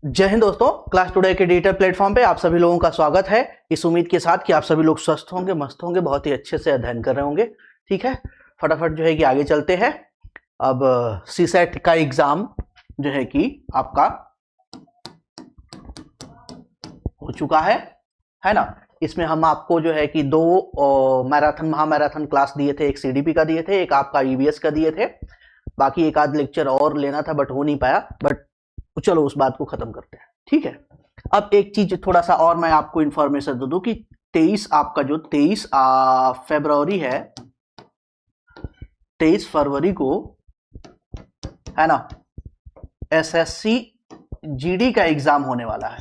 जय हिंद दोस्तों। Class today के डिजिटल प्लेटफॉर्म पे आप सभी लोगों का स्वागत है, इस उम्मीद के साथ कि आप सभी लोग स्वस्थ होंगे, मस्त होंगे, बहुत ही अच्छे से अध्ययन कर रहे होंगे। ठीक है, फटाफट जो है कि आगे चलते हैं। अब सीसेट का एग्जाम जो है कि आपका हो चुका है ना। इसमें हम आपको जो है कि दो महामैराथन क्लास दिए थे, एक सीडीपी का दिए थे, एक आपका ईवीएस का दिए थे। बाकी एक आध लेक्चर और लेना था बट हो नहीं पाया, बट चलो उस बात को खत्म करते हैं। ठीक है, अब एक चीज थोड़ा सा और मैं आपको इंफॉर्मेशन दे दूं कि 23 आपका जो 23 फरवरी है, 23 फरवरी को है ना एसएससी जीडी का एग्जाम होने वाला है।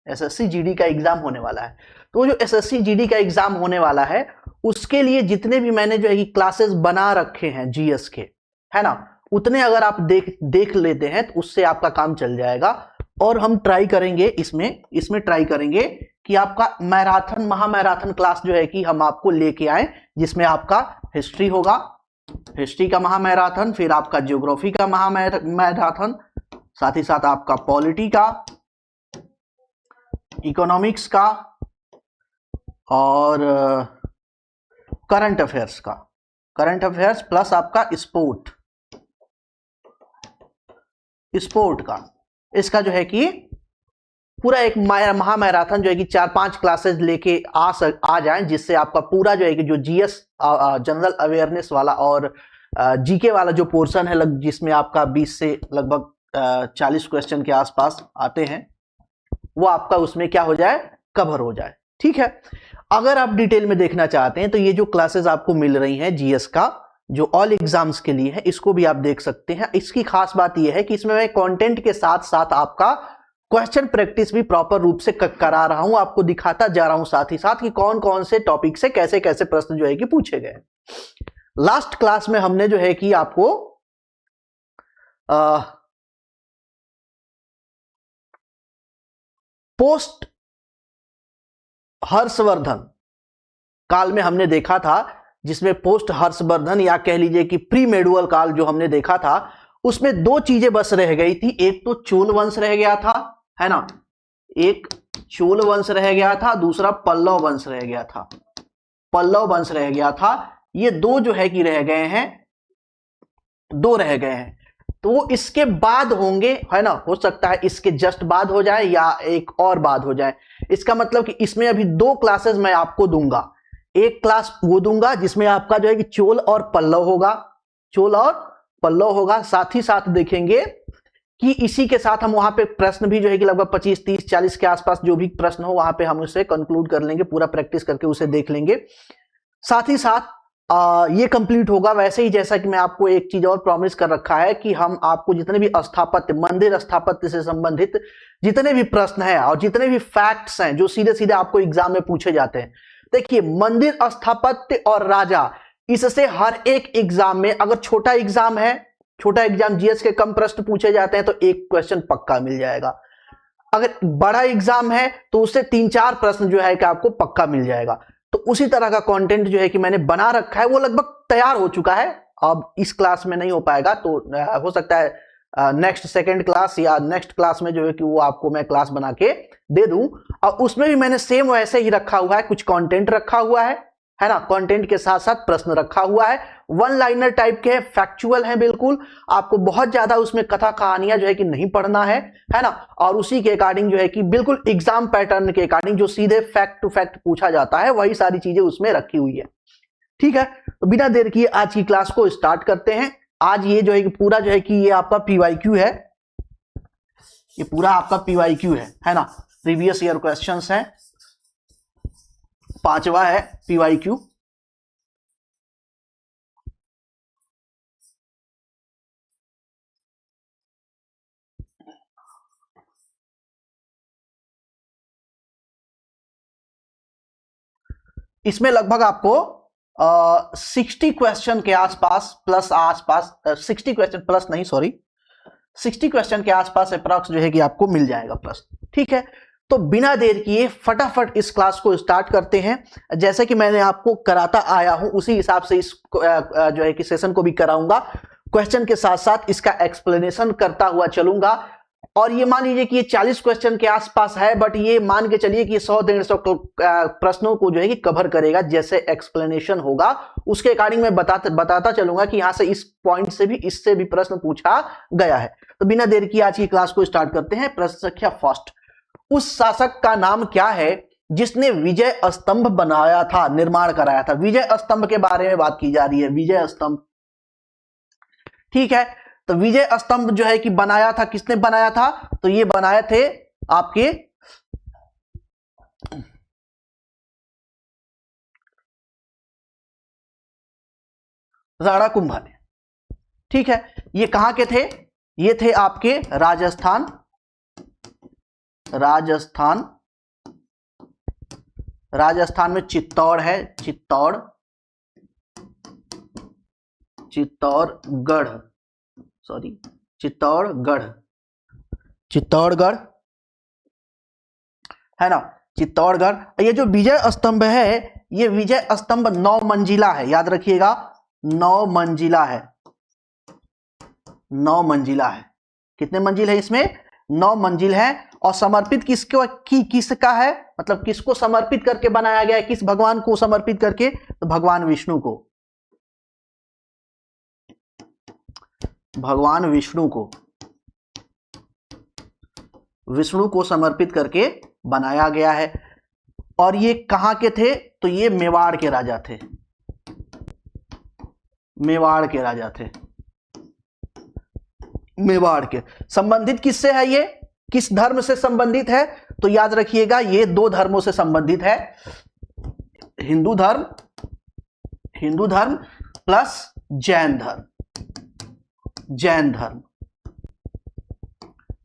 एसएससी जीडी का एग्जाम होने वाला है। तो जो एसएससी जीडी का एग्जाम होने वाला है उसके लिए जितने भी मैंने जो है कि क्लासेस बना रखे हैं जीएस के, है ना, उतने अगर आप देख लेते हैं तो उससे आपका काम चल जाएगा। और हम ट्राई करेंगे इसमें ट्राई करेंगे कि आपका महामैराथन क्लास जो है कि हम आपको लेके आए, जिसमें आपका हिस्ट्री होगा, हिस्ट्री का महामैराथन, फिर आपका ज्योग्राफी का महामैराथन, साथ ही साथ आपका पॉलिटी का, इकोनॉमिक्स का और करंट अफेयर्स का, करंट अफेयर्स प्लस आपका स्पोर्ट का, इसका जो है कि पूरा एक महामैराथन जो है कि 4-5 क्लासेस लेके आ जाएं, जिससे आपका पूरा जो है कि जो जीएस जनरल अवेयरनेस वाला और जीके वाला जो पोर्शन है, जिसमें आपका 20 से लगभग 40 क्वेश्चन के आसपास आते हैं, वो आपका उसमें क्या हो जाए, कवर हो जाए। ठीक है, अगर आप डिटेल में देखना चाहते हैं तो ये जो क्लासेस आपको मिल रही हैं जीएस का, जो ऑल एग्जाम्स के लिए है, इसको भी आप देख सकते हैं। इसकी खास बात यह है कि इसमें मैं कंटेंट के साथ साथ आपका क्वेश्चन प्रैक्टिस भी प्रॉपर रूप से करा रहा हूं, आपको दिखाता जा रहा हूं साथ ही साथ कि कौन कौन से टॉपिक से कैसे कैसे प्रश्न जो है कि पूछे गए। लास्ट क्लास में हमने जो है कि आपको पोस्ट हर्षवर्धन काल में हमने देखा था, जिसमें पोस्ट हर्षवर्धन या कह लीजिए कि प्री मेडुअल काल जो हमने देखा था, उसमें दो चीजें बस रह गई थी। एक तो चोल वंश रह गया था, है ना, एक चोल वंश रह गया था, दूसरा पल्लव वंश रह गया था, पल्लव वंश रह गया था। ये दो जो है कि रह गए हैं, दो रह गए हैं। तो वो इसके बाद होंगे, है ना, हो सकता है इसके जस्ट बाद हो जाए या एक और बाद हो जाए। इसका मतलब कि इसमें अभी दो क्लासेस मैं आपको दूंगा। एक क्लास वो दूंगा जिसमें आपका जो है कि चोल और पल्लव होगा, चोल और पल्लव होगा। साथ ही साथ देखेंगे कि इसी के साथ हम वहां पे प्रश्न भी जो है कि लगभग 25, 30, 40 के आसपास जो भी प्रश्न हो वहां पे हम उसे कंक्लूड कर लेंगे, पूरा प्रैक्टिस करके उसे देख लेंगे। साथ ही साथ ये कंप्लीट होगा वैसे ही, जैसा कि मैं आपको एक चीज और प्रॉमिस कर रखा है कि हम आपको जितने भी स्थापत्य, मंदिर स्थापत्य से संबंधित जितने भी प्रश्न हैं और जितने भी फैक्ट्स हैं जो सीधे सीधे आपको एग्जाम में पूछे जाते हैं, देखिए मंदिर स्थापत्य और राजा, इससे हर एक एग्जाम में, अगर छोटा एग्जाम है, छोटा एग्जाम जीएस के कम प्रश्न पूछे जाते हैं तो एक क्वेश्चन पक्का मिल जाएगा। अगर बड़ा एग्जाम है तो उससे 3-4 प्रश्न जो है कि आपको पक्का मिल जाएगा। तो उसी तरह का कंटेंट जो है कि मैंने बना रखा है, वो लगभग तैयार हो चुका है। अब इस क्लास में नहीं हो पाएगा तो हो सकता है नेक्स्ट सेकंड क्लास या नेक्स्ट क्लास में जो है कि वो आपको मैं क्लास बना के दे दूं। और उसमें भी मैंने सेम वैसे ही रखा हुआ है, कुछ कंटेंट रखा हुआ है ना, कंटेंट के साथ साथ प्रश्न रखा हुआ है, वन लाइनर टाइप के, फैक्चुअल है बिल्कुल। आपको बहुत ज्यादा उसमें कथा कहानियां जो है कि नहीं पढ़ना है ना, और उसी के अकॉर्डिंग जो है कि बिल्कुल एग्जाम पैटर्न के अकॉर्डिंग जो सीधे फैक्ट टू फैक्ट पूछा जाता है, वही सारी चीजें उसमें रखी हुई है। ठीक है, तो बिना देर किए आज की क्लास को स्टार्ट करते हैं। आज ये जो है कि पूरा जो है कि ये आपका पीवाईक्यू है, ये पूरा आपका पीवाईक्यू है ना, प्रीवियस ईयर क्वेश्चंस हैं, 5वां है पीवाईक्यू। इसमें लगभग आपको 60 क्वेश्चन के आसपास प्लस 60 क्वेश्चन प्लस नहीं, सॉरी, 60 क्वेश्चन के आसपास अप्रॉक्स जो है कि आपको मिल जाएगा प्रश्न। ठीक है, तो बिना देर किए फटाफट इस क्लास को स्टार्ट करते हैं। जैसे कि मैंने आपको कराता आया हूं उसी हिसाब से इस जो है कि सेशन को भी कराऊंगा। क्वेश्चन के साथ साथ इसका एक्सप्लेनेशन करता हुआ चलूंगा। और ये मान लीजिए कि ये 40 क्वेश्चन के आसपास है, बट ये मान के चलिए कि 100-150 प्रश्नों को जो है कि कवर करेगा। जैसे एक्सप्लेनेशन होगा उसके अकॉर्डिंग मैं बताता चलूंगा कि यहां से इस पॉइंट से भी, इससे भी प्रश्न पूछा गया है। तो बिना देर की आज की क्लास को स्टार्ट करते हैं। प्रश्न संख्या फर्स्ट, उस शासक का नाम क्या है जिसने विजय स्तंभ बनाया था, निर्माण कराया था? विजय स्तंभ के बारे में बात की जा रही है, विजय स्तंभ। ठीक है, तो विजय स्तंभ जो है कि बनाया था, किसने बनाया था? तो ये बनाए थे आपके राणा कुंभा ने। ठीक है, ये कहां के थे? ये थे आपके राजस्थान, राजस्थान में चित्तौड़ है, चित्तौड़गढ़ है ना, चित्तौड़गढ़। ये जो विजय स्तंभ है, ये विजय स्तंभ 9 मंजिला है, याद रखिएगा 9 मंजिला है, 9 मंजिला है। कितने मंजिल है इसमें? 9 मंजिल है। और समर्पित किसका है, मतलब किसको समर्पित करके बनाया गया है, किस भगवान को समर्पित करके? तो भगवान विष्णु को, भगवान विष्णु को समर्पित करके बनाया गया है। और ये कहां के थे? तो ये मेवाड़ के राजा थे, मेवाड़ के। संबंधित किससे है ये, किस धर्म से संबंधित है? तो याद रखिएगा ये 2 धर्मों से संबंधित है, हिंदू धर्म प्लस जैन धर्म,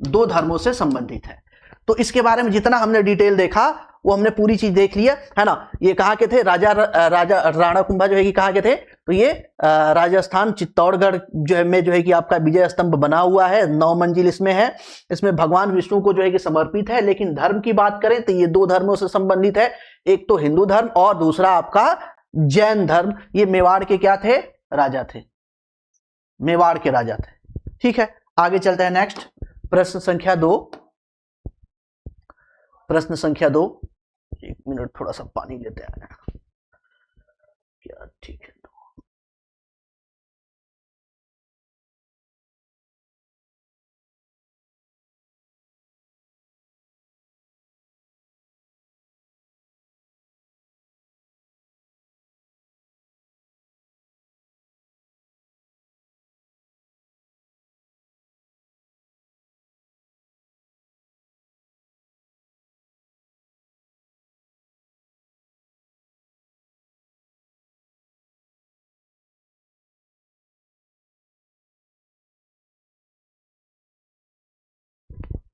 2 धर्मों से संबंधित है। तो इसके बारे में जितना हमने डिटेल देखा वो हमने पूरी चीज देख लिया है ना। ये कहां के थे? राजा राणा कुंभा जो है कि कहां के थे? तो ये राजस्थान चित्तौड़गढ़ जो है कि आपका विजय स्तंभ बना हुआ है, 9 मंजिल इसमें है। इसमें भगवान विष्णु को जो है कि समर्पित है। लेकिन धर्म की बात करें तो ये 2 धर्मों से संबंधित है, एक तो हिंदू धर्म और दूसरा आपका जैन धर्म। ये मेवाड़ के क्या थे? राजा थे, मेवाड़ के राजा थे। ठीक है, आगे चलते हैं। नेक्स्ट प्रश्न संख्या 2, एक मिनट थोड़ा सा पानी लेते हैं क्या? ठीक है,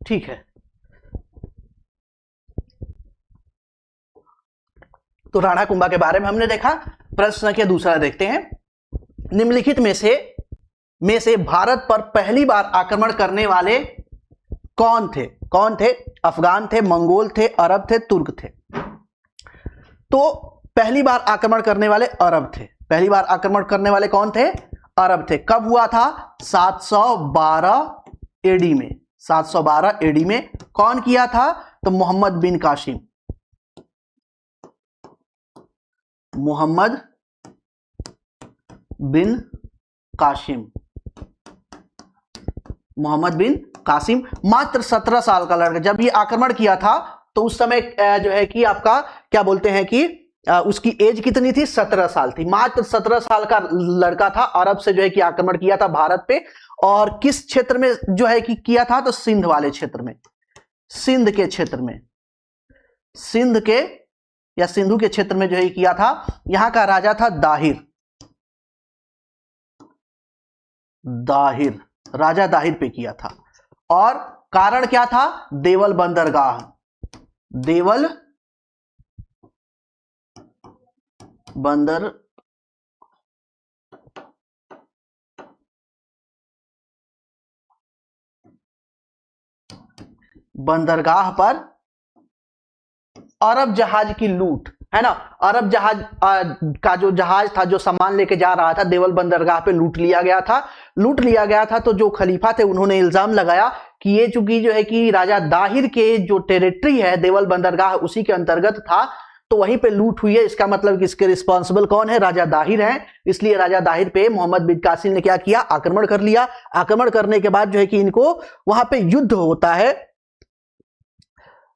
ठीक है। तो राणा कुंभा के बारे में हमने देखा। प्रश्न संख्या दूसरा देखते हैं। निम्नलिखित में से भारत पर पहली बार आक्रमण करने वाले कौन थे? अफगान थे, मंगोल थे, अरब थे, तुर्क थे? तो पहली बार आक्रमण करने वाले अरब थे। पहली बार आक्रमण करने वाले कौन थे? अरब थे। कब हुआ था? 712 एडी में। 712 एडी में कौन किया था? तो मोहम्मद बिन कासिम, मोहम्मद बिन कासिम मात्र 17 साल का लड़का। जब ये आक्रमण किया था तो उस समय जो है कि आपका क्या बोलते हैं कि उसकी एज कितनी थी? 17 साल थी। मात्र 17 साल का लड़का था, अरब से जो है कि आक्रमण किया था भारत पे। और किस क्षेत्र में जो है कि किया था? तो सिंध वाले क्षेत्र में, सिंधु के क्षेत्र में जो है किया था। यहां का राजा था दाहिर, राजा दाहिर पे किया था। और कारण क्या था? देवल बंदरगाह बंदरगाह पर अरब जहाज की लूट, है ना। अरब जहाज का जो जहाज था, जो सामान लेके जा रहा था, देवल बंदरगाह पे लूट लिया गया था। तो जो खलीफा थे उन्होंने इल्जाम लगाया कि ये चूंकि जो है कि राजा दाहिर के जो टेरिटरी है देवल बंदरगाह उसी के अंतर्गत था, तो वहीं पे लूट हुई है। इसका मतलब कि इसके रिस्पॉन्सिबल कौन है? राजा दाहिर है। इसलिए राजा दाहिर पे मोहम्मद बिन कासिम ने क्या किया? आक्रमण कर लिया। आक्रमण करने के बाद जो है कि इनको वहां पे युद्ध होता है,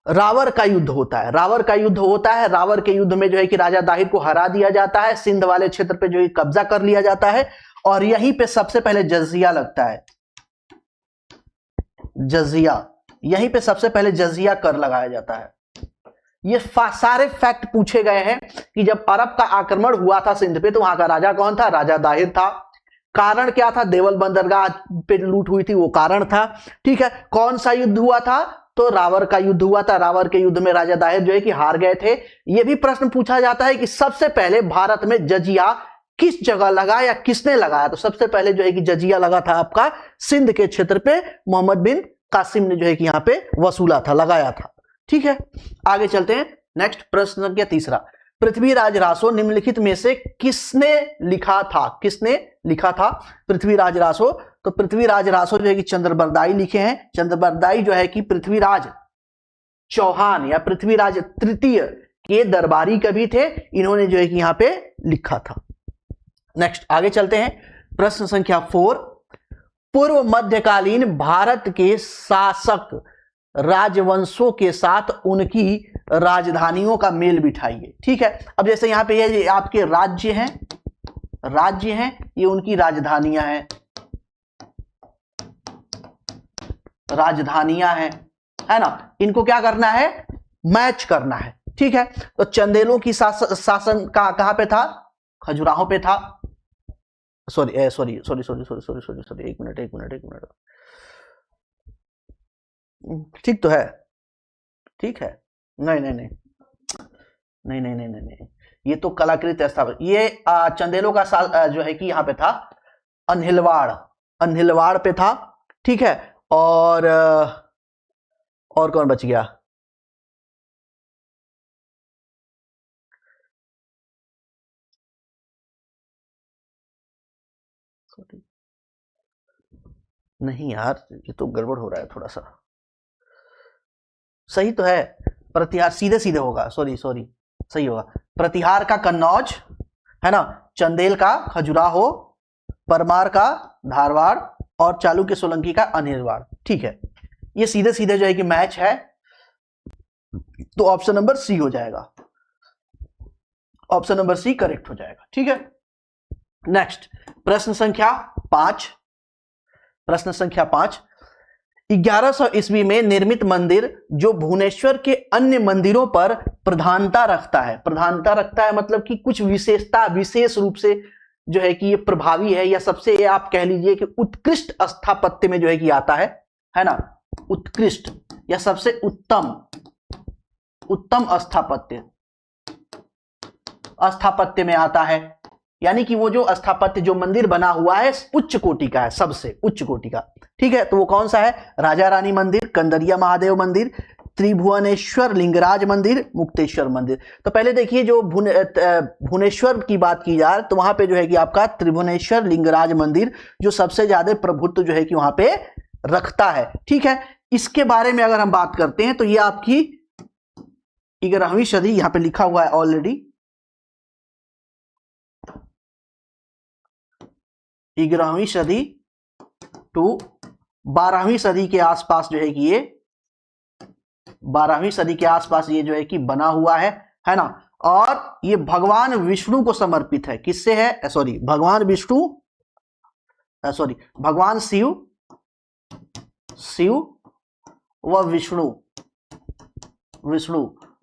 रावर का युद्ध होता है। रावर का युद्ध होता है। रावर के युद्ध में जो है कि राजा दाहिर को हरा दिया जाता है, सिंध वाले क्षेत्र पे जो है कब्जा कर लिया जाता है, और यहीं पे सबसे पहले जजिया लगता है। जजिया, यहीं पे सबसे पहले जजिया कर लगाया जाता है। ये सारे फैक्ट पूछे गए हैं कि जब अरब का आक्रमण हुआ था सिंध पे, तो वहां का राजा कौन था? राजा दाहिर था। कारण क्या था? देवल बंदरगाह पे लूट हुई थी, वो कारण था। ठीक है, कौन सा युद्ध हुआ था? तो रावर का युद्ध हुआ था। रावर के युद्ध में राजा दाहिर जो है कि हार गए थे। यह भी प्रश्न पूछा जाता है कि सबसे पहले भारत में जजिया किस जगह लगा या किसने लगाया? तो सबसे पहले जो है कि जजिया लगा था आपका सिंध के क्षेत्र पे, मोहम्मद बिन कासिम ने जो है कि यहां पे वसूला था, लगाया था। ठीक है, आगे चलते हैं। नेक्स्ट प्रश्न संख्या तीसरा, पृथ्वीराज रासो निम्नलिखित में से किसने लिखा था? किसने लिखा था पृथ्वीराज रासो? तो पृथ्वीराज रासो जो है कि चंद्रबरदाई लिखे हैं। चंद्रबरदाई जो है कि पृथ्वीराज चौहान या पृथ्वीराज तृतीय के दरबारी कवि थे। इन्होंने जो है कि यहां पे लिखा था। नेक्स्ट आगे चलते हैं। प्रश्न संख्या 4, पूर्व मध्यकालीन भारत के शासक राजवंशों के साथ उनकी राजधानियों का मेल बिठाइए। ठीक है, अब जैसे यहां पे ये आपके राज्य हैं, राज्य हैं, ये उनकी राजधानियां हैं, राजधानियां हैं, है ना। इनको क्या करना है? मैच करना है। ठीक है, तो चंदेलों की शासन कहां पे था? खजुराहो पे था। सॉरी, एक मिनट। ठीक तो है? ठीक है, नहीं, ये तो कलाकृत स्थापना, ये चंदेलों का जो है कि यहां पे था अन्हिलवाड़ पे था। ठीक है, और कौन बच गया? नहीं यार, ये तो गड़बड़ हो रहा है थोड़ा सा। सही तो है, प्रतिहार सीधे सीधे होगा। सॉरी, सही होगा। प्रतिहार का कन्नौज, है ना, चंदेल का खजुराहो, परमार का धारवाड़, और चालुक्य सोलंकी का अनिर्वाड़। ठीक है, ये सीधे सीधे जो है कि मैच है, तो ऑप्शन नंबर सी हो जाएगा। ऑप्शन नंबर सी करेक्ट हो जाएगा। ठीक है, नेक्स्ट प्रश्न संख्या 5। प्रश्न संख्या 5, 1100 ईस्वी में निर्मित मंदिर जो भुवनेश्वर के अन्य मंदिरों पर प्रधानता रखता है। प्रधानता रखता है मतलब कि कुछ विशेषता, विशेष रूप से जो है कि ये प्रभावी है, या सबसे ये आप कह लीजिए कि उत्कृष्ट स्थापत्य में जो है कि आता है ना, उत्कृष्ट या सबसे उत्तम स्थापत्य में आता है। यानी कि वो जो स्थापत्य, जो मंदिर बना हुआ है उच्च कोटि का है, सबसे उच्च कोटि का। ठीक है, तो वो कौन सा है? राजा रानी मंदिर, कंदरिया महादेव मंदिर, त्रिभुवनेश्वर लिंगराज मंदिर, मुक्तेश्वर मंदिर। तो पहले देखिए, जो भुवनेश्वर की बात की जाए तो वहां पे जो है कि आपका त्रिभुवनेश्वर लिंगराज मंदिर जो सबसे ज्यादा प्रभुत्व जो है कि वहां पे रखता है। ठीक है, इसके बारे में अगर हम बात करते हैं तो ये आपकी 11वीं सदी, यहां पे लिखा हुआ है ऑलरेडी, 11वीं सदी टू 12वीं सदी के आसपास जो है कि ये 12वीं सदी के आसपास ये जो है कि बना हुआ है ना। और ये भगवान विष्णु को समर्पित है। किससे है? सॉरी, भगवान विष्णु, सॉरी, भगवान शिव व विष्णु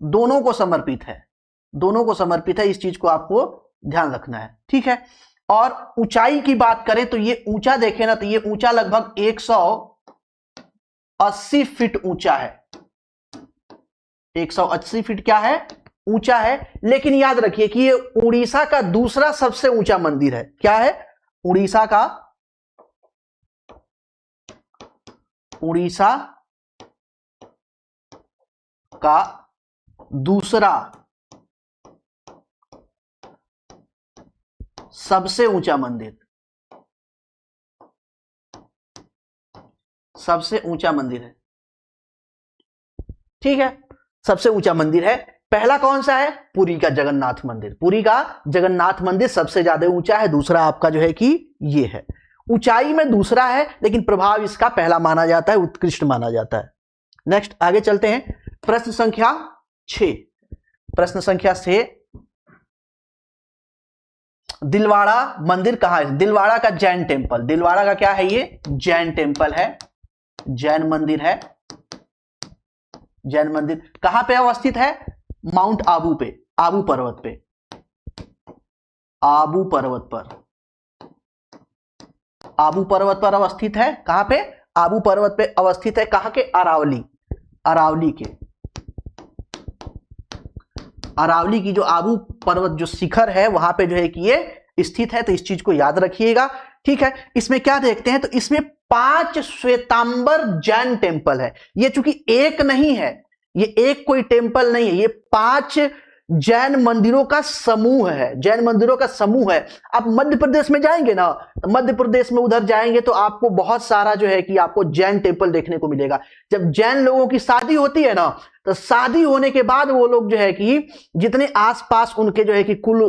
दोनों को समर्पित है, दोनों को समर्पित है। इस चीज को आपको ध्यान रखना है। ठीक है, और ऊंचाई की बात करें तो ये ऊंचा देखें ना, तो ये ऊंचा लगभग 180 फीट ऊंचा है। 180 फीट क्या है? ऊंचा है। लेकिन याद रखिए कि ये उड़ीसा का दूसरा सबसे ऊंचा मंदिर है। क्या है? उड़ीसा का दूसरा सबसे ऊंचा मंदिर। सबसे ऊंचा मंदिर है, ठीक है, सबसे ऊंचा मंदिर है। पहला कौन सा है? पुरी का जगन्नाथ मंदिर। पुरी का जगन्नाथ मंदिर सबसे ज्यादा ऊंचा है। दूसरा आपका जो है कि ये है, ऊंचाई में दूसरा है, लेकिन प्रभाव इसका पहला माना जाता है, उत्कृष्ट माना जाता है। नेक्स्ट आगे चलते हैं, प्रश्न संख्या 6। प्रश्न संख्या 6, दिलवाड़ा मंदिर कहां है? दिलवाड़ा का जैन टेम्पल, दिलवाड़ा का क्या है? ये जैन टेम्पल है, जैन मंदिर है। जैन मंदिर कहां पे अवस्थित है? माउंट आबू पे, आबू पर्वत पे, आबू पर्वत पर, आबू पर्वत पर अवस्थित है। कहां पे? आबू पर्वत पे अवस्थित है। कहां के? अरावली, अरावली के, अरावली की जो आबू पर्वत जो शिखर है वहां पे जो है कि ये स्थित है। तो इस चीज को याद रखिएगा, ठीक है। इसमें क्या देखते हैं? तो इसमें 5 श्वेतांबर जैन टेम्पल है। ये चूंकि एक नहीं है, ये एक कोई टेम्पल नहीं है, ये 5 जैन मंदिरों का समूह है, जैन मंदिरों का समूह है। आप मध्य प्रदेश में जाएंगे ना, तो मध्य प्रदेश में उधर जाएंगे तो आपको बहुत सारा जो है कि आपको जैन टेम्पल देखने को मिलेगा। जब जैन लोगों की शादी होती है ना, तो शादी होने के बाद वो लोग जो है कि जितने आसपास उनके जो है कि कुल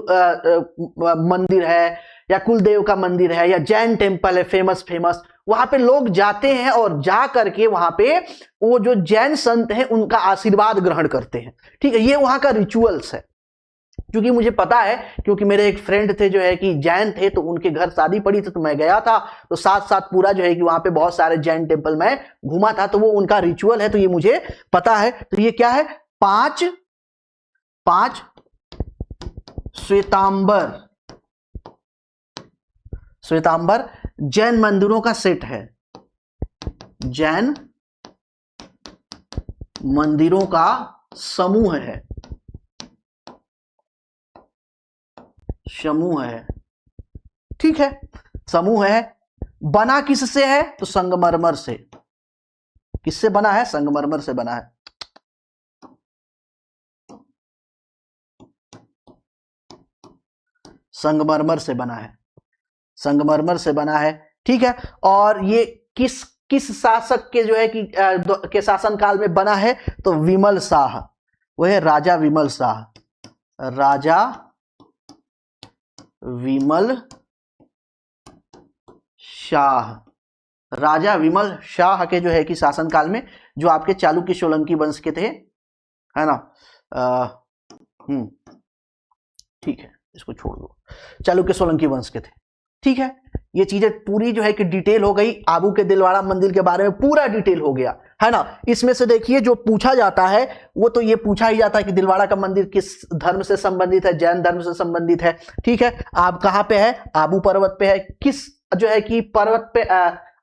मंदिर है या कुल देव का मंदिर है या जैन टेम्पल है फेमस फेमस, वहां पे लोग जाते हैं और जा करके वहां पे वो जो जैन संत हैं उनका आशीर्वाद ग्रहण करते हैं, ठीक है। ये वहां का रिचुअल्स है। क्योंकि मुझे पता है, क्योंकि मेरे एक फ्रेंड थे जो है कि जैन थे, तो उनके घर शादी पड़ी थी, तो मैं गया था, तो साथ साथ पूरा जो है कि वहां पे बहुत सारे जैन टेम्पल में घूमा था। तो वो उनका रिचुअल है, तो ये मुझे पता है। तो ये क्या है? 5 श्वेतांबर, श्वेतांबर जैन मंदिरों का सेट है, जैन मंदिरों का समूह है, समूह है, ठीक है, समूह है। बना किससे है? तो संगमरमर से। किससे बना है? संगमरमर से बना है। संगमरमर से बना है, संगमरमर से बना है, ठीक है। और ये किस किस शासक के जो है कि के शासनकाल में बना है? तो विमल शाह, वो है राजा विमल शाह, राजा विमल शाह, राजा विमल शाह के जो है कि शासनकाल में, जो आपके चालुक्य सोलंकी वंश के थे, है ना। ठीक है, इसको छोड़ दो, चालुक्य सोलंकी वंश के थे, ठीक है। ये चीजें पूरी जो है कि डिटेल हो गई। आबू के दिलवाड़ा मंदिर के बारे में पूरा डिटेल हो गया, है ना। इसमें से देखिए जो पूछा जाता है वो तो ये पूछा ही जाता है कि दिलवाड़ा का मंदिर किस धर्म से संबंधित है? जैन धर्म से संबंधित है, ठीक है। आप कहां पे है? आबू पर्वत पे है। किस जो है कि पर्वत पे,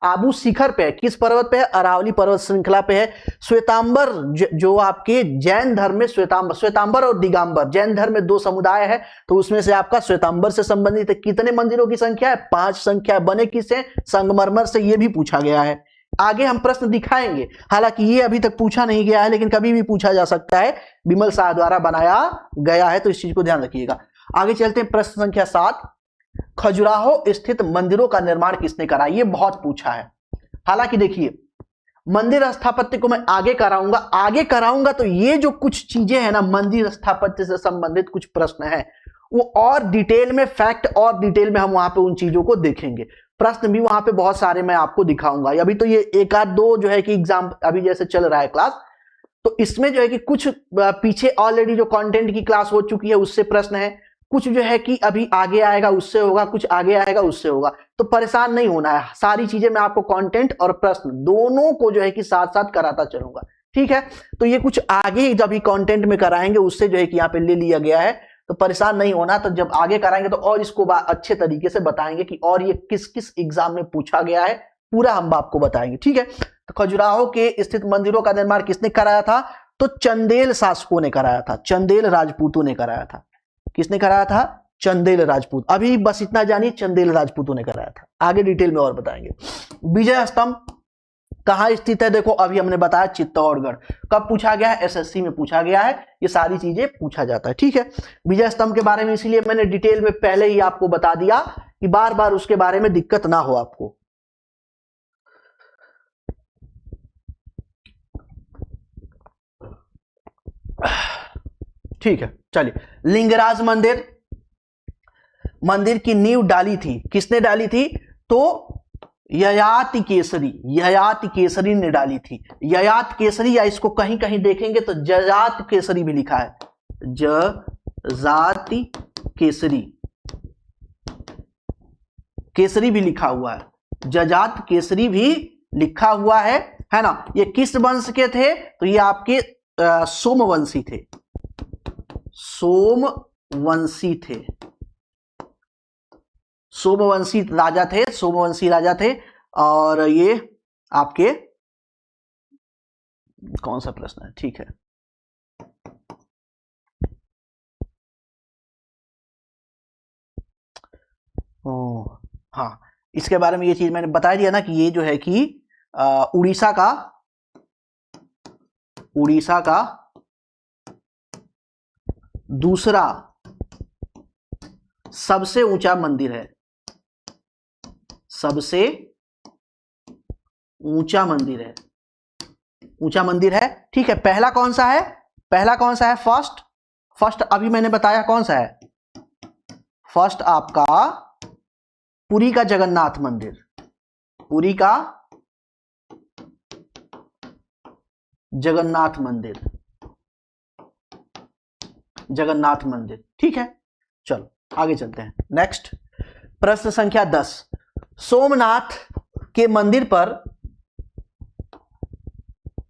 आबू शिखर पे है। किस पर्वत पे है? अरावली पर्वत श्रृंखला पे है। श्वेतांबर जो आपके जैन धर्म में श्वेतांबर और दिगंबर जैन धर्म में 2 समुदाय है, तो उसमें से आपका श्वेतांबर से संबंधित है। कितने मंदिरों की संख्या है? 5 संख्या। बने किससे? संगमरमर से। ये भी पूछा गया है। आगे हम प्रश्न दिखाएंगे, हालांकि ये अभी तक पूछा नहीं गया है, लेकिन कभी भी पूछा जा सकता है। विमल शाह द्वारा बनाया गया है, तो इस चीज को ध्यान रखिएगा। आगे चलते हैं, प्रश्न संख्या 7, खजुराहो स्थित मंदिरों का निर्माण किसने करा? ये बहुत पूछा है। हालांकि देखिए, मंदिर स्थापत्य को मैं आगे कराऊंगा, तो ये जो कुछ चीजें हैं ना, मंदिर स्थापत्य से संबंधित कुछ प्रश्न है, वो और डिटेल में, फैक्ट और डिटेल में हम वहां पे उन चीजों को देखेंगे। प्रश्न भी वहां पे बहुत सारे मैं आपको दिखाऊंगा। अभी तो ये 1 आध 2 जो है कि एग्जाम अभी जैसे चल रहा है क्लास, तो इसमें जो है कि कुछ पीछे ऑलरेडी जो कंटेंट की क्लास हो चुकी है उससे प्रश्न है, कुछ जो है कि अभी आगे आएगा उससे होगा, कुछ आगे आएगा उससे होगा। तो परेशान नहीं होना है, सारी चीजें मैं आपको कंटेंट और प्रश्न दोनों को जो है कि साथ साथ कराता चलूंगा, ठीक है। तो ये कुछ आगे जब ही कंटेंट में कराएंगे उससे जो है कि यहाँ पे ले लिया गया है, तो परेशान नहीं होना। तो जब आगे कराएंगे तो और इसको अच्छे तरीके से बताएंगे कि और ये किस किस एग्जाम में पूछा गया है, पूरा हम आपको बताएंगे, ठीक है। तो खजुराहो के स्थित मंदिरों का निर्माण किसने कराया था? तो चंदेल शासकों ने कराया था, चंदेल राजपूतों ने कराया था। किसने कराया था? चंदेल राजपूत। अभी बस इतना जानिए, चंदेल राजपूतों ने कराया था। आगे डिटेल में और बताएंगे। विजय स्तंभ कहां स्थित है? देखो अभी हमने बताया चित्तौड़गढ़। कब पूछा गया है? एसएससी में पूछा गया है। ये सारी चीजें पूछा जाता है, ठीक है। विजय स्तंभ के बारे में इसीलिए मैंने डिटेल में पहले ही आपको बता दिया कि बार बार उसके बारे में दिक्कत ना हो आपको। ठीक है, चलिए। लिंगराज मंदिर, मंदिर की नींव डाली थी, किसने डाली थी? तो ययाति केसरी, ययाति केसरी ने डाली थी। ययाति केसरी, या इसको कहीं कहीं देखेंगे तो जजाति केसरी भी लिखा है, जजाति केसरी, केसरी भी लिखा हुआ है, जजाति केसरी भी लिखा हुआ है ना। ये किस वंश के थे? तो ये आपके सोमवंशी थे, सोमवंशी थे, सोमवंशी राजा थे, सोमवंशी राजा थे। और ये आपके कौन सा प्रश्न है? ठीक है, हाँ, इसके बारे में ये चीज मैंने बता दिया ना कि ये जो है कि उड़ीसा का दूसरा सबसे ऊंचा मंदिर है, सबसे ऊंचा मंदिर है, ऊंचा मंदिर है। ठीक है, पहला कौन सा है? पहला कौन सा है? फर्स्ट अभी मैंने बताया कौन सा है? फर्स्ट आपका पुरी का जगन्नाथ मंदिर, पुरी का जगन्नाथ मंदिर, जगन्नाथ मंदिर। ठीक है, चलो आगे चलते हैं। नेक्स्ट प्रश्न संख्या 10। सोमनाथ के मंदिर पर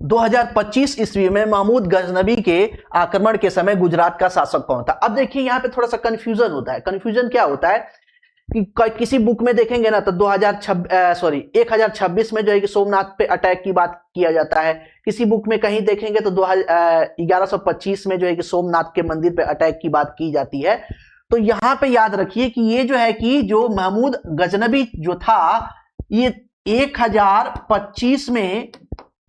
2025 ईस्वी में महमूद गजनबी के आक्रमण के समय गुजरात का शासक कौन था? अब देखिए यहां पे थोड़ा सा कंफ्यूजन होता है। कंफ्यूजन क्या होता है कि किसी बुक में देखेंगे ना तो 1026 में जो है कि सोमनाथ पे अटैक की बात किया जाता है, किसी बुक में कहीं देखेंगे तो 1125 में जो है कि सोमनाथ के मंदिर पे अटैक की बात की जाती है। तो यहां पे याद रखिए कि ये जो है कि जो महमूद गजनबी जो था ये 1025 में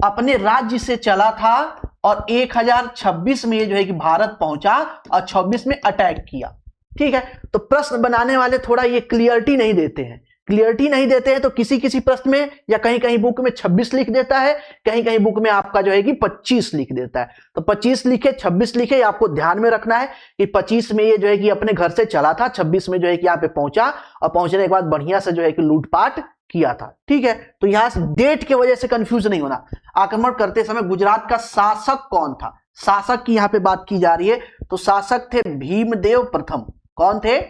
अपने राज्य से चला था और 1026 में जो है कि भारत पहुंचा और 26 में अटैक किया। ठीक है, तो प्रश्न बनाने वाले थोड़ा ये क्लियरिटी नहीं देते हैं, क्लियरिटी नहीं देते हैं। तो किसी किसी प्रश्न में या कहीं कहीं बुक में 26 लिख देता है, कहीं कहीं बुक में आपका जो है कि 25 लिख देता है। तो 25 लिखे 26 लिखे, आपको ध्यान में रखना है कि 25 में ये जो है कि अपने घर से चला था, 26 में जो है कि यहाँ पे पहुंचा और पहुंचने के बाद बढ़िया से जो है कि लूटपाट किया था। ठीक है, तो यहां से डेट की वजह से कंफ्यूज नहीं होना। आक्रमण करते समय गुजरात का शासक कौन था? शासक की यहां पे बात की जा रही है, तो शासक थे भीमदेव प्रथम। कौन थे?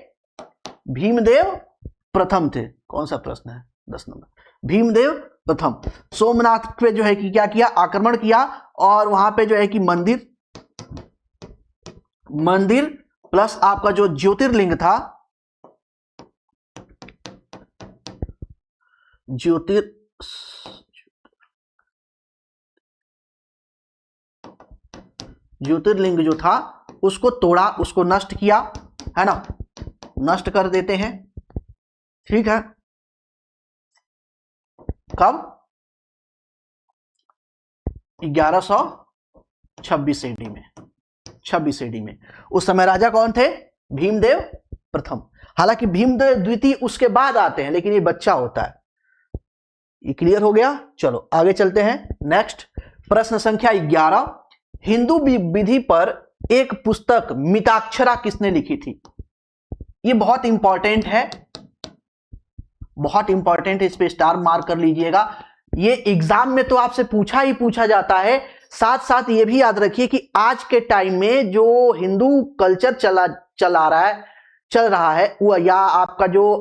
भीमदेव प्रथम थे। कौन सा प्रश्न है? 10 नंबर, भीमदेव प्रथम। सोमनाथ पे जो है कि क्या किया? आक्रमण किया और वहां पे जो है कि मंदिर प्लस आपका जो ज्योतिर्लिंग था, ज्योतिर्लिंग जो था उसको तोड़ा, उसको नष्ट किया, है ना, नष्ट कर देते हैं। ठीक है, कब? 1126 एडी में, 26 एडी में। उस समय राजा कौन थे? भीमदेव प्रथम। हालांकि भीमदेव द्वितीय उसके बाद आते हैं, लेकिन ये बच्चा होता है। ये क्लियर हो गया? चलो आगे चलते हैं। नेक्स्ट प्रश्न संख्या 11। हिंदू विधि पर एक पुस्तक मिताक्षरा किसने लिखी थी? ये बहुत इंपॉर्टेंट है, बहुत इंपॉर्टेंट है, इस पे स्टार मार्क कर लीजिएगा। ये एग्जाम में तो आपसे पूछा ही पूछा जाता है। साथ साथ ये भी याद रखिए कि आज के टाइम में जो हिंदू कल्चर चल रहा है वो, या आपका जो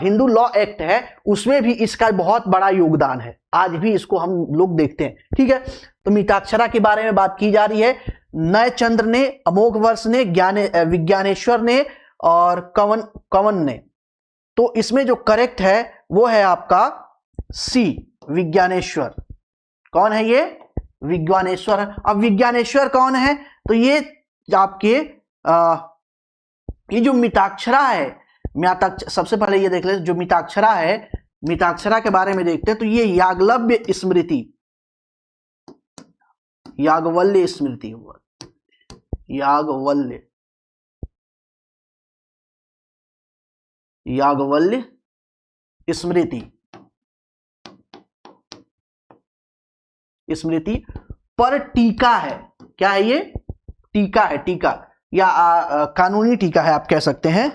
हिंदू लॉ एक्ट है उसमें भी इसका बहुत बड़ा योगदान है। आज भी इसको हम लोग देखते हैं। ठीक है, तो मिताक्षरा के बारे में बात की जा रही है। नय चंद्र ने, अमोघ वर्ष ने, विज्ञानेश्वर ने और कवन ने। तो इसमें जो करेक्ट है वो है आपका सी, विज्ञानेश्वर। कौन है ये? विज्ञानेश्वर। अब विज्ञानेश्वर कौन है? तो ये आपके ये जो मिताक्षरा है, सबसे पहले ये देख ले, जो मिताक्षरा है, मिताक्षरा के बारे में देखते हैं। तो ये याग्लव्य स्मृति, याज्ञवल्क्य स्मृति, याज्ञवल्क्य स्मृति पर टीका है। क्या है ये? टीका है, टीका। या कानूनी टीका है, आप कह सकते हैं,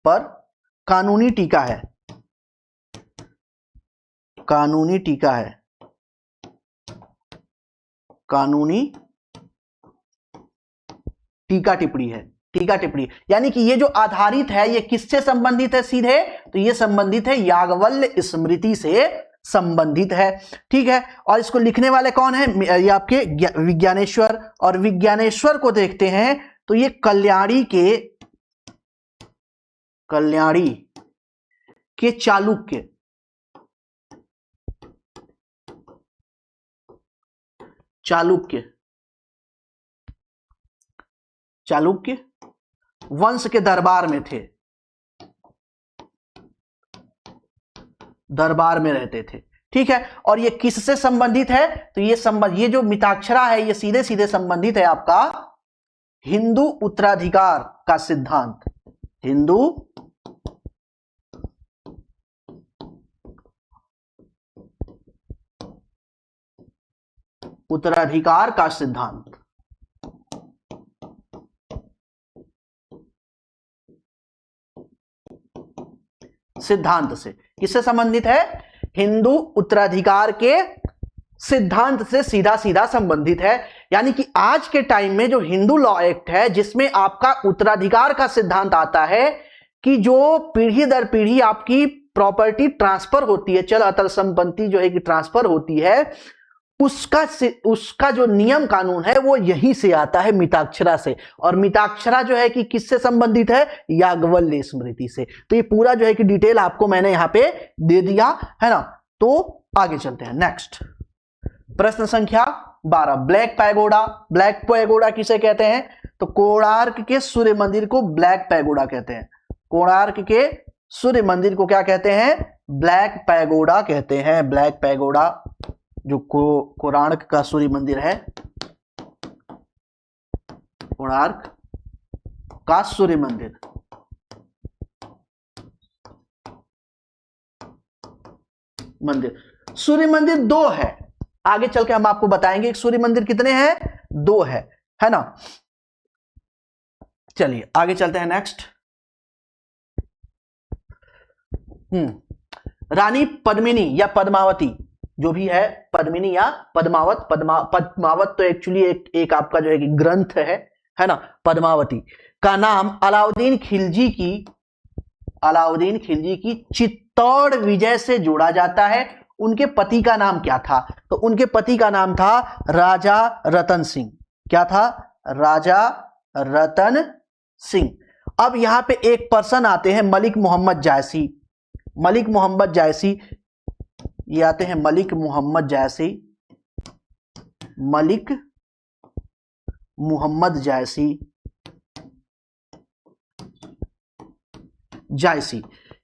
पर कानूनी टीका है, कानूनी टीका है, कानूनी टीका टिप्पणी है, टीका टिप्पणी, यानी कि ये जो आधारित है ये किससे संबंधित है सीधे, तो ये संबंधित है याज्ञवल्क्य स्मृति से संबंधित है। ठीक है, और इसको लिखने वाले कौन है, ये आपके विज्ञानेश्वर, और विज्ञानेश्वर को देखते हैं तो ये कल्याणी के चालुक्य, चालुक्य वंश के दरबार में थे, दरबार में रहते थे। ठीक है, और ये किससे संबंधित है, तो ये जो मिताक्षरा है ये सीधे सीधे संबंधित है आपका हिंदू उत्तराधिकार का सिद्धांत, हिंदू उत्तराधिकार का सिद्धांत, सिद्धांत से किससे संबंधित है, हिंदू उत्तराधिकार के सिद्धांत से सीधा सीधा संबंधित है। यानी कि आज के टाइम में जो हिंदू लॉ एक्ट है जिसमें आपका उत्तराधिकार का सिद्धांत आता है कि जो पीढ़ी दर पीढ़ी आपकी प्रॉपर्टी ट्रांसफर होती है, चल अचल संपत्ति जो है कि ट्रांसफर होती है, उसका जो नियम कानून है वो यहीं से आता है, मिताक्षरा से। और मिताक्षरा जो है कि किससे संबंधित है, याज्ञवल्क्य स्मृति से। तो ये पूरा जो है कि डिटेल आपको मैंने यहां पे दे दिया है ना। तो आगे चलते हैं, नेक्स्ट प्रश्न संख्या 12, ब्लैक पैगोडा। ब्लैक पैगोडा किसे कहते हैं, तो कोणार्क के सूर्य मंदिर को ब्लैक पैगोडा कहते हैं। कोणार्क के सूर्य मंदिर को क्या कहते हैं, ब्लैक पैगोडा कहते हैं। ब्लैक पैगोडा जो कोणार्क का सूर्य मंदिर है, कोणार्क का सूर्य मंदिर, सूर्य मंदिर 2 है। आगे चल के हम आपको बताएंगे सूर्य मंदिर कितने हैं, 2 है ना। चलिए आगे चलते हैं, नेक्स्ट। रानी पद्मिनी या पद्मावती जो भी है, पद्मिनी या पद्मावत, पद्मावत तो एक्चुअली एक आपका जो है कि ग्रंथ है ना। पद्मावती का नाम अलाउद्दीन खिलजी की चित्तौड़ विजय से जोड़ा जाता है। उनके पति का नाम क्या था, तो उनके पति का नाम था राजा रतन सिंह। क्या था, राजा रतन सिंह। अब यहां पे एक पर्सन आते हैं मलिक मोहम्मद जायसी। मलिक मोहम्मद जायसी ये आते हैं, मलिक मोहम्मद जायसी, मलिक मोहम्मद जायसी,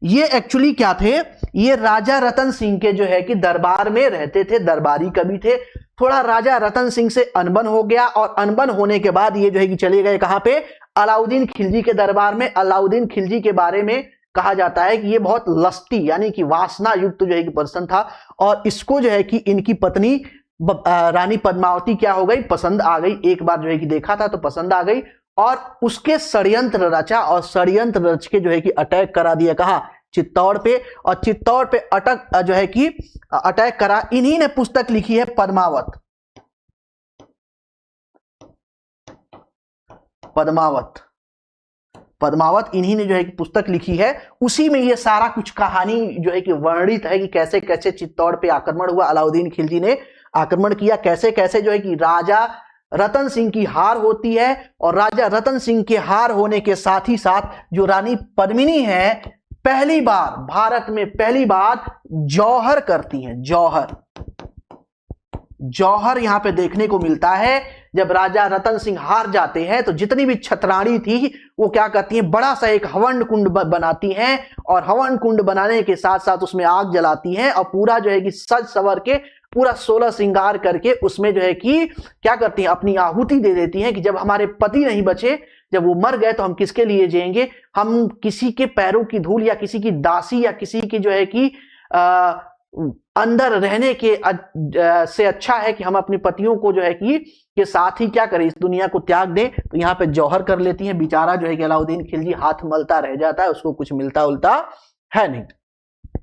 ये एक्चुअली क्या थे, ये राजा रतन सिंह के जो है कि दरबार में रहते थे, दरबारी कवि थे। थोड़ा राजा रतन सिंह से अनबन हो गया, और अनबन होने के बाद ये जो है कि चले गए कहां पे, अलाउद्दीन खिलजी के दरबार में। अलाउद्दीन खिलजी के बारे में कहा जाता है कि ये बहुत लस्टी यानी कि वासना युक्त जो है कि पर्सन था, और इसको जो है कि इनकी पत्नी रानी पद्मावती क्या हो गई, पसंद आ गई। एक बार जो है कि देखा था तो पसंद आ गई, और उसके षड्यंत्र रचा, और षड्यंत्र रच के जो है कि अटैक करा दिया कहां, चित्तौड़ पे। और चित्तौड़ पे जो है कि अटैक करा। इन्हीं ने पुस्तक लिखी है पद्मावत। पद्मावत इन्हीं ने जो है कि पुस्तक लिखी है। उसी में ये सारा कुछ कहानी जो है कि वर्णित है कि कैसे कैसे चित्तौड़ पे आक्रमण हुआ, अलाउद्दीन खिलजी ने आक्रमण किया, कैसे कैसे जो है कि राजा रतन सिंह की हार होती है। और राजा रतन सिंह के हार होने के साथ ही साथ जो रानी पद्मिनी है, पहली बार भारत में पहली बार जौहर करती हैं। जौहर यहां पे देखने को मिलता है। जब राजा रतन सिंह हार जाते हैं तो जितनी भी छतरानी थी वो क्या करती हैं, बड़ा सा एक हवन कुंड बनाती हैं, और हवन कुंड बनाने के साथ साथ उसमें आग जलाती हैं, और पूरा जो है कि सज सवर के पूरा 16 श्रृंगार करके उसमें जो है कि क्या करती हैं, अपनी आहुति दे देती हैं कि जब हमारे पति नहीं बचे, जब वो मर गए तो हम किसके लिए जिएंगे, हम किसी के पैरों की धूल या किसी की दासी या किसी की जो है कि अंदर रहने के से अच्छा है कि हम अपने पतियों को जो है कि के साथ ही क्या करें, इस दुनिया को त्याग दें। तो यहाँ पे जौहर कर लेती हैं, बेचारा जो है कि अलाउद्दीन खिलजी हाथ मलता रह जाता है, उसको कुछ मिलता उलता है नहीं।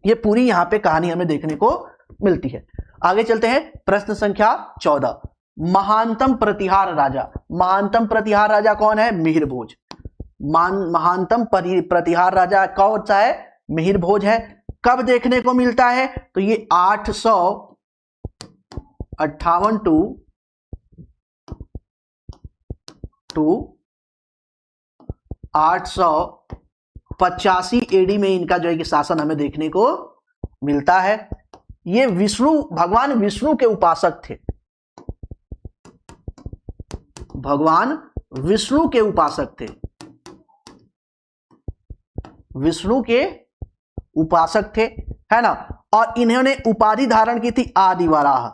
ये पूरी यहाँ पे कहानी हमें देखने को मिलती है। आगे चलते हैं, प्रश्न संख्या 14, महानतम प्रतिहार राजा। महानतम प्रतिहार राजा कौन है? मिहिर भोज। महानतम प्रतिहार राजा कौन सा है? मिहिर भोज है। कब देखने को मिलता है? तो ये 858 टू 885 एडी में इनका जो है कि शासन हमें देखने को मिलता है। ये भगवान विष्णु के उपासक थे। भगवान विष्णु के उपासक थे, विष्णु के उपासक थे, है ना। और इन्होंने उपाधि धारण की थी आदिवराह।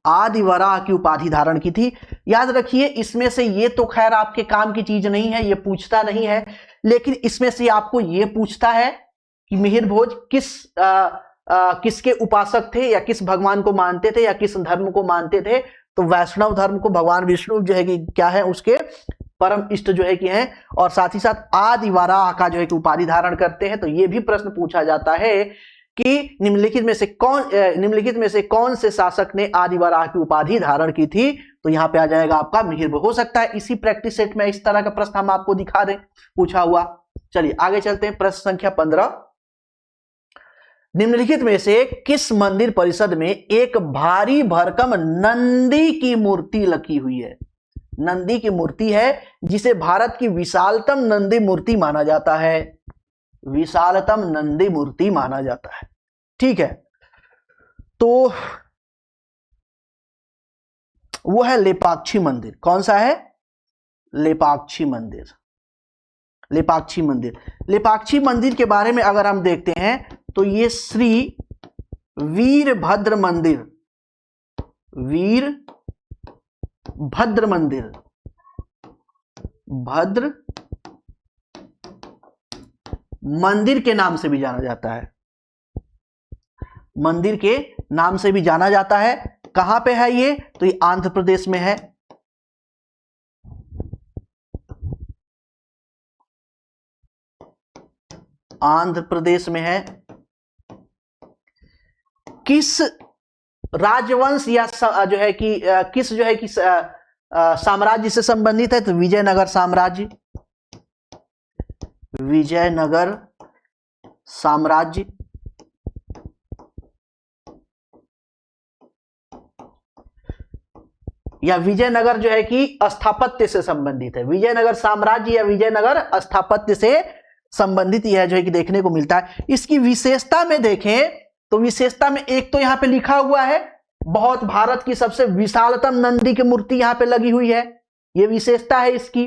आदिवराह की उपाधि धारण की थी। याद रखिए, इसमें से ये तो खैर आपके काम की चीज नहीं है, ये पूछता नहीं है, लेकिन इसमें से आपको ये पूछता है कि मिहिर भोज किसके उपासक थे, या किस भगवान को मानते थे, या किस धर्म को मानते थे। तो वैष्णव धर्म को भगवान विष्णु जो है कि क्या है, उसके परम इष्ट जो है कि हैं, और साथ ही साथ आदिवराह का जो है कि उपाधि धारण करते हैं। तो ये भी प्रश्न पूछा जाता है कि निम्नलिखित में से कौन से शासक ने आदिवराह की उपाधि धारण की थी। तो यहां पे आ जाएगा आपका मिहिर भोज। हो सकता है इसी प्रैक्टिस सेट में इस तरह का प्रश्न हम आपको दिखा दें पूछा हुआ। चलिए आगे चलते हैं, प्रश्न संख्या 15, निम्नलिखित में से किस मंदिर परिसर में एक भारी भरकम नंदी की मूर्ति लगी हुई है? नंदी की मूर्ति है, जिसे भारत की विशालतम नंदी मूर्ति माना जाता है। विशालतम नंदी मूर्ति माना जाता है, ठीक है। तो वो है लेपाक्षी मंदिर। कौन सा है? लेपाक्षी मंदिर। लेपाक्षी मंदिर। लेपाक्षी मंदिर के बारे में अगर हम देखते हैं तो ये श्री वीरभद्र मंदिर, वीरभद्र मंदिर, भद्र मंदिर के नाम से भी जाना जाता है। मंदिर के नाम से भी जाना जाता है। कहां पे है ये? तो ये आंध्र प्रदेश में है। आंध्र प्रदेश में है। किस राजवंश या जो है कि किस जो है कि साम्राज्य से संबंधित है? तो विजयनगर साम्राज्य। विजयनगर साम्राज्य। या विजयनगर जो है कि स्थापत्य से संबंधित है। विजयनगर साम्राज्य या विजयनगर स्थापत्य से संबंधित यह जो है कि देखने को मिलता है। इसकी विशेषता में देखें तो विशेषता में एक तो यहां पे लिखा हुआ है बहुत भारत की सबसे विशालतम नंदी की मूर्ति यहां पे लगी हुई है, यह विशेषता है इसकी,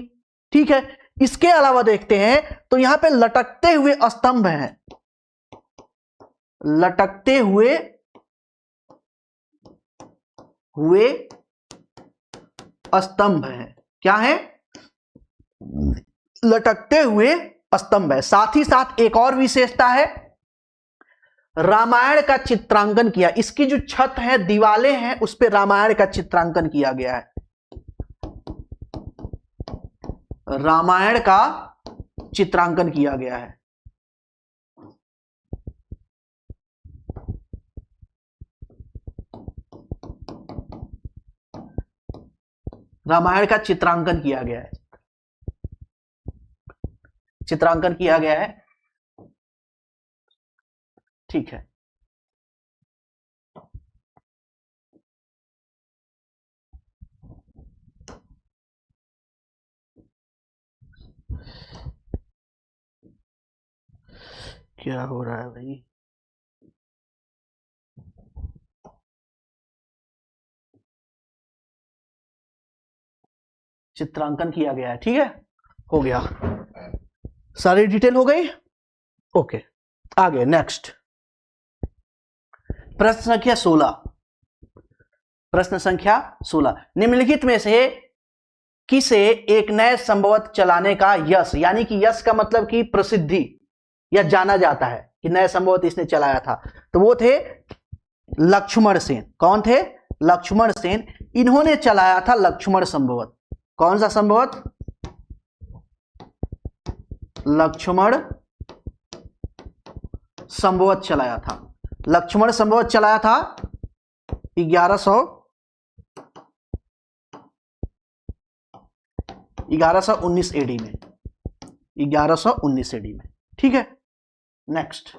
ठीक है। इसके अलावा देखते हैं तो यहां पे लटकते हुए स्तंभ हैं। लटकते हुए स्तंभ हैं। क्या है? लटकते हुए स्तंभ है। साथ ही साथ एक और विशेषता है, रामायण का चित्रांकन किया। इसकी जो छत है, दीवारें हैं, उस पे रामायण का चित्रांकन किया गया है। रामायण का चित्रांकन किया गया है। रामायण का चित्रांकन किया गया है। चित्रांकन किया गया है, ठीक है। क्या हो रहा है भाई? चित्रांकन किया गया है, ठीक है, हो गया। सारी डिटेल हो गई, ओके। आगे नेक्स्ट प्रश्न संख्या 16। प्रश्न संख्या 16, निम्नलिखित में से किसे एक नए संभवत चलाने का यश, यानी कि यश का मतलब कि प्रसिद्धि, या जाना जाता है कि नया संभवत इसने चलाया था, तो वो थे लक्ष्मण सेन। कौन थे? लक्ष्मण सेन। इन्होंने चलाया था लक्ष्मण संभवत। कौन सा संभवत? लक्ष्मण संभवत चलाया था। लक्ष्मण संभवत चलाया था 1119 एडी में। 1119 एडी में। ठीक है। नेक्स्ट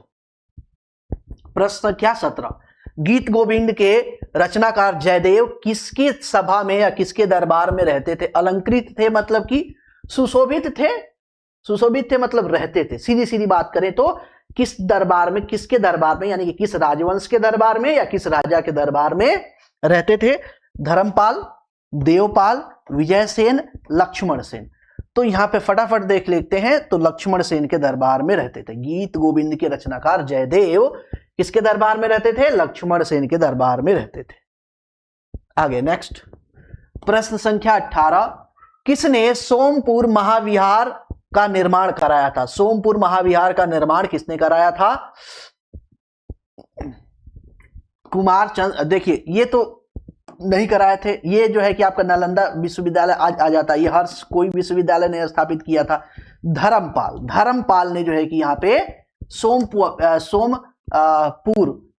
प्रश्न संख्या 17। गीत गोविंद के रचनाकार जयदेव किसकी सभा में या किसके दरबार में रहते थे? अलंकृत थे मतलब कि सुशोभित थे। सुशोभित थे मतलब रहते थे। सीधी सीधी बात करें तो किस दरबार में, किसके दरबार में, यानी कि किस राजवंश के दरबार में या किस राजा के दरबार में रहते थे? धर्मपाल, देवपाल, विजयसेन, लक्ष्मण सेन। तो यहां पे फटाफट देख लेते हैं। तो लक्ष्मण सेन के दरबार में रहते थे। गीत गोविंद के रचनाकार जयदेव किसके दरबार में रहते थे? लक्ष्मण सेन के दरबार में रहते थे। आगे नेक्स्ट प्रश्न संख्या 18। किसने सोमपुर महाविहार का निर्माण कराया था? सोमपुर महाविहार का निर्माण किसने कराया था? कुमार चंद्र। देखिए ये तो नहीं कराए थे, ये जो है कि आपका नालंदा विश्वविद्यालय आ जाता है। ये हर कोई विश्वविद्यालय ने स्थापित किया था। धर्मपाल ने जो है कि यहाँ पे सोमपुर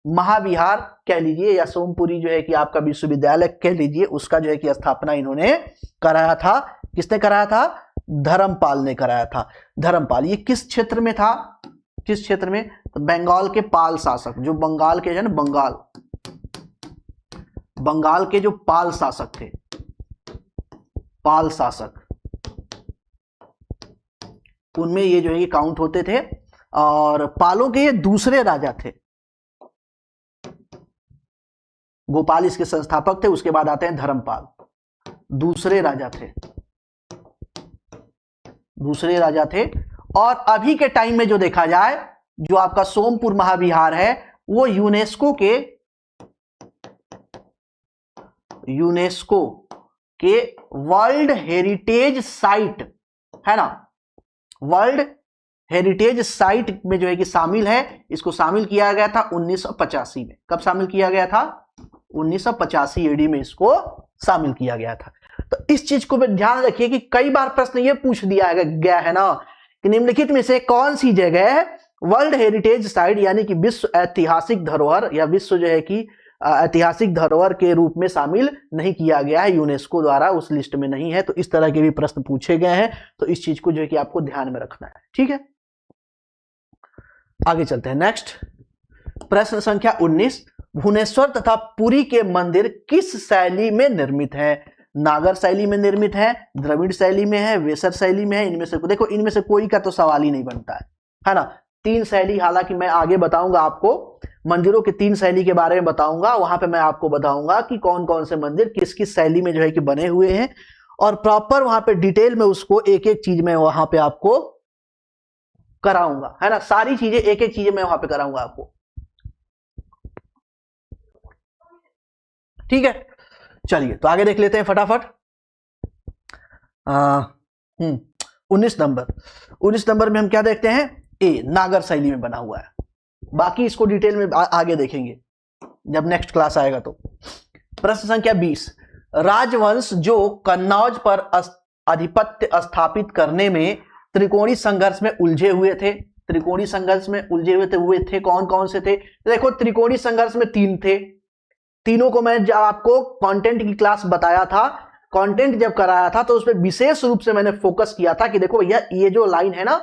महाविहार कह लीजिए या सोमपुरी जो है कि आपका विश्वविद्यालय कह लीजिए, उसका जो है कि स्थापना इन्होंने कराया था। किसने कराया था? धर्मपाल ने कराया था। धर्मपाल ये किस क्षेत्र में था? किस क्षेत्र में? तो बंगाल के पाल शासक, जो बंगाल के है ना, बंगाल के जो पाल शासक थे, पाल शासक, उनमें ये जो है कि काउंट होते थे। और पालों के ये दूसरे राजा थे। गोपाल इसके संस्थापक थे, उसके बाद आते हैं धर्मपाल, दूसरे राजा थे, दूसरे राजा थे। और अभी के टाइम में जो देखा जाए, जो आपका सोमपुर महाविहार है वो यूनेस्को के वर्ल्ड हेरिटेज साइट है ना, वर्ल्ड हेरिटेज साइट में जो है कि शामिल है। इसको शामिल किया गया था 1985 में। कब शामिल किया गया था? 1985 एडी में इसको शामिल किया गया था। तो इस चीज को ध्यान रखिए कि कई बार प्रश्न ये पूछ दिया गया है ना कि निम्नलिखित में से कौन सी जगह वर्ल्ड हेरिटेज साइट यानी कि विश्व ऐतिहासिक धरोहर या विश्व जो है कि ऐतिहासिक धरोहर के रूप में शामिल नहीं किया गया है, यूनेस्को द्वारा उस लिस्ट में नहीं है। तो इस तरह के भी प्रश्न पूछे गए हैं, तो इस चीज को जो है कि आपको ध्यान में रखना है। ठीक है, आगे चलते हैं। नेक्स्ट प्रश्न संख्या 19। भुवनेश्वर तथा पुरी के मंदिर किस शैली में निर्मित है? नागर शैली में निर्मित है, द्रविड़ शैली में है, वेसर शैली में है। इनमें से देखो, इनमें से कोई का तो सवाल ही नहीं बनता है ना। 3 शैली, हालांकि मैं आगे बताऊंगा आपको, मंदिरों के 3 शैली के बारे में बताऊंगा। वहां पे मैं आपको बताऊंगा कि कौन कौन से मंदिर किस किस शैली में जो है कि बने हुए हैं, और प्रॉपर वहां पे डिटेल में उसको एक एक चीज में वहां पे आपको कराऊंगा, है ना। सारी चीजें एक एक चीजें मैं वहां पे कराऊंगा आपको। ठीक है, चलिए तो आगे देख लेते हैं फटाफट। 19 नंबर में हम क्या देखते हैं? ए, नागर शैली में बना हुआ है। बाकी इसको डिटेल में आगे देखेंगे जब नेक्स्ट क्लास आएगा। तो प्रश्न संख्या 20। राजवंश जो कन्नौज पर आधिपत्य स्थापित करने में त्रिकोणी संघर्ष में उलझे हुए थे, त्रिकोणी संघर्ष में उलझे हुए थे कौन कौन से थे? देखो, त्रिकोणी संघर्ष में 3 थे। तीनों को मैं जब आपको कंटेंट की क्लास बताया था, कंटेंट जब कराया था, तो उसमें विशेष रूप से मैंने फोकस किया था कि देखो ये जो लाइन है ना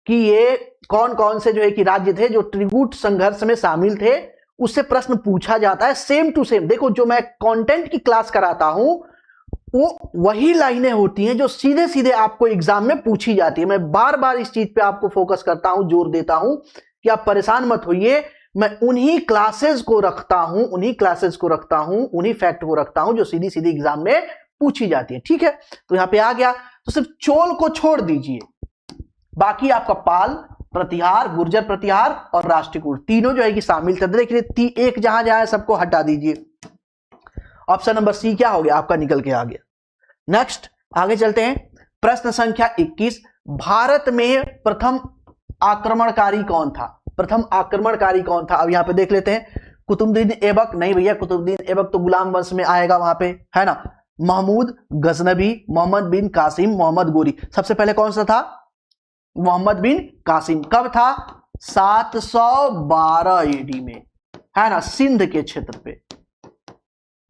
कि ये कौन कौन से जो है कि राज्य थे जो त्रिकूट संघर्ष में शामिल थे, उससे प्रश्न पूछा जाता है सेम टू सेम। देखो, जो मैं कंटेंट की क्लास कराता हूं वो वही लाइनें होती हैं जो सीधे सीधे आपको एग्जाम में पूछी जाती है। मैं बार बार इस चीज पे आपको फोकस करता हूं, जोर देता हूं कि आप परेशान मत होइए। मैं उन्हीं क्लासेस को रखता हूं, उन्हीं फैक्ट को रखता हूं जो सीधी सीधी एग्जाम में पूछी जाती है। ठीक है, तो यहां पे आ गया। तो सिर्फ चोल को छोड़ दीजिए, बाकी आपका पाल, प्रतिहार, गुर्जर प्रतिहार और राष्ट्रकूट तीनों जो है कि शामिल थे। देखिए, एक जहां जहां सबको हटा दीजिए। ऑप्शन नंबर सी क्या हो गया आपका? निकल के आ गया। नेक्स्ट आगे चलते हैं। प्रश्न संख्या 21। भारत में प्रथम आक्रमणकारी कौन था? प्रथम आक्रमणकारी कौन था? अब यहां पे देख लेते हैं। कुतुबुद्दीन ऐबक नहीं भैया, कुतुबुद्दीन ऐबक तो गुलाम वंश में आएगा वहां पे, है ना। महमूद गजनबी, मोहम्मद बिन कासिम, मोहम्मद गोरी। सबसे पहले कौन सा था? मोहम्मद बिन कासिम। कब था? 712 एडी में, है ना, सिंध के क्षेत्र पे,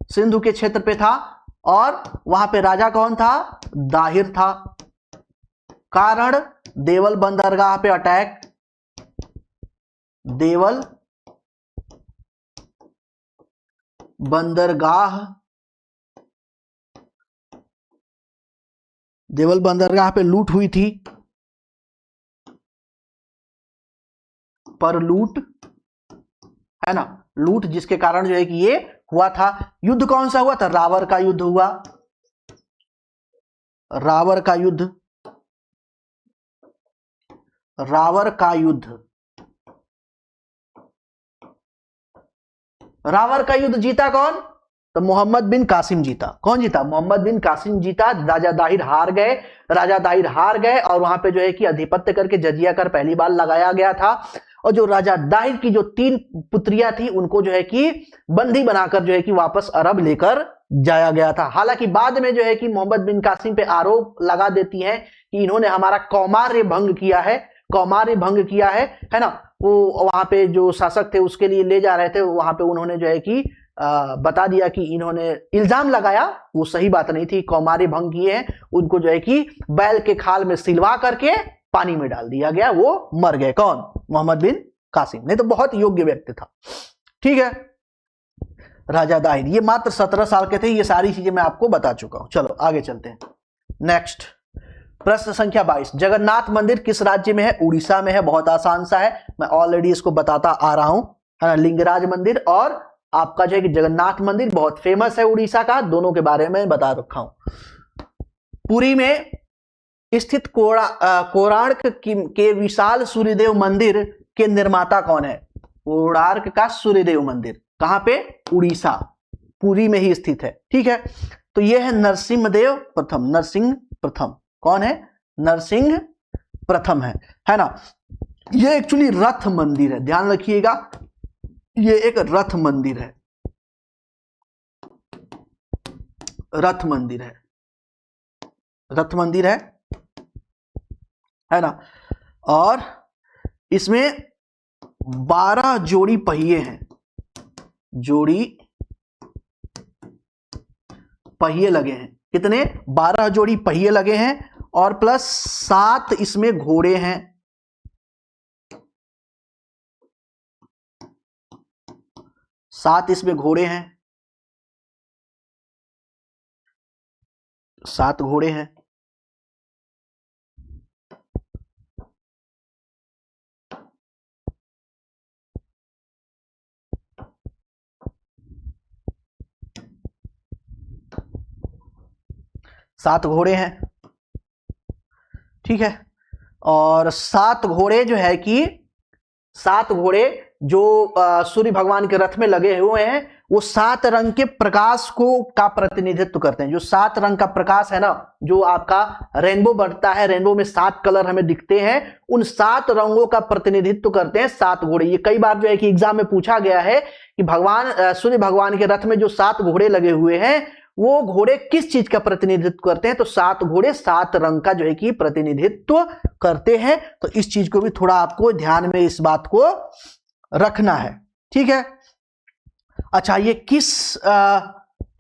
सिंधु के क्षेत्र पे था। और वहां पे राजा कौन था? दाहिर था। कारण देवल बंदरगाह पे अटैक, देवल बंदरगाह, देवल बंदरगाह पे लूट हुई थी, पर लूट, है ना, लूट जिसके कारण जो है कि ये हुआ था। युद्ध कौन सा हुआ था? रावर का युद्ध हुआ, रावर का युद्ध, रावर का युद्ध। रावर का युद्ध जीता कौन? तो मोहम्मद बिन कासिम जीता। कौन जीता? मोहम्मद बिन कासिम जीता। राजा दाहिर हार गए, राजा दाहिर हार गए और वहां पे जो है कि अधिपत्य करके जजिया कर पहली बार लगाया गया था। और जो राजा दाहिर की जो 3 पुत्रियां थी उनको जो है कि बंदी बनाकर जो है कि वापस अरब लेकर जाया गया था। हालांकि बाद में जो है कि मोहम्मद बिन कासिम पे आरोप लगा देती हैं कि इन्होंने हमारा कौमार्य भंग किया है, कौमार्य भंग किया है ना। वो वहां पे जो शासक थे उसके लिए ले जा रहे थे, वहां पे उन्होंने जो है कि बता दिया कि इन्होंने इल्जाम लगाया, वो सही बात नहीं थी, कौमार्य भंग किए हैं। उनको जो है कि बैल के खाल में सिलवा करके पानी में डाल दिया गया, वो मर गए। कौन? मोहम्मद बिन कासिम। नहीं तो बहुत योग्य व्यक्ति था। ठीक है, राजा दाहिर ये मात्र 17 साल के थे। ये सारी चीजें मैं आपको बता चुका हूं। चलो आगे चलते हैं। नेक्स्ट प्रश्न संख्या 22, जगन्नाथ मंदिर किस राज्य में है? उड़ीसा में है। बहुत आसान सा है, मैं ऑलरेडी इसको बताता आ रहा हूं, है ना। लिंगराज मंदिर और आपका जो है कि जगन्नाथ मंदिर बहुत फेमस है उड़ीसा का, दोनों के बारे में बता रखा हूं। पुरी में स्थित कोणार्क के विशाल सूर्यदेव मंदिर के निर्माता कौन है? कोणार्क का सूर्यदेव मंदिर कहां पे? उड़ीसा, पुरी में ही स्थित है। ठीक है, तो यह है नरसिंहदेव प्रथम, नरसिंह प्रथम। कौन है? नरसिंह प्रथम है ना। यह एक्चुअली रथ मंदिर है, ध्यान रखिएगा, ये एक रथ मंदिर है, रथ मंदिर है, रथ मंदिर है ना। और इसमें 12 जोड़ी पहिए हैं, जोड़ी पहिए लगे हैं। कितने? 12 जोड़ी पहिए लगे हैं और प्लस 7 इसमें घोड़े हैं, 7 इसमें घोड़े हैं, 7 घोड़े हैं। सात घोड़े हैं, ठीक है। और 7 घोड़े जो है कि 7 घोड़े जो सूर्य भगवान के रथ में लगे हुए हैं, वो 7 रंग के प्रकाश को का प्रतिनिधित्व करते हैं। जो 7 रंग का प्रकाश है ना, जो आपका रेनबो बनता है, रेनबो में 7 कलर हमें दिखते हैं, उन 7 रंगों का प्रतिनिधित्व करते हैं 7 घोड़े। ये कई बार जो है कि एग्जाम में पूछा गया है कि भगवान सूर्य भगवान के रथ में जो 7 घोड़े लगे हुए हैं, वो घोड़े किस चीज का प्रतिनिधित्व करते हैं? तो 7 घोड़े 7 रंग का जो है कि प्रतिनिधित्व करते हैं। तो इस चीज को भी थोड़ा आपको ध्यान में इस बात को रखना है, ठीक है। अच्छा, ये किस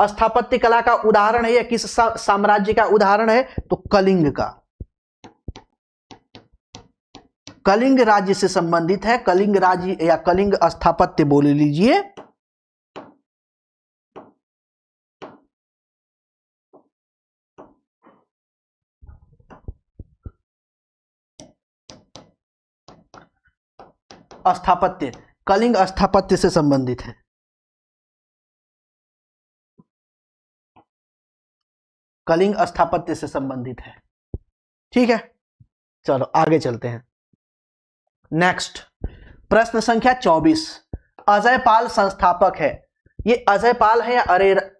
स्थापत्य कला का उदाहरण है या किस साम्राज्य का उदाहरण है? तो कलिंग का, कलिंग राज्य से संबंधित है। कलिंग राज्य या कलिंग स्थापत्य बोल लीजिए। स्थापत्य, कलिंग स्थापत्य से संबंधित है। कलिंग स्थापत्य से संबंधित है, ठीक है। चलो आगे चलते हैं। नेक्स्ट प्रश्न संख्या 24, अजय पाल संस्थापक है। ये अजय पाल है या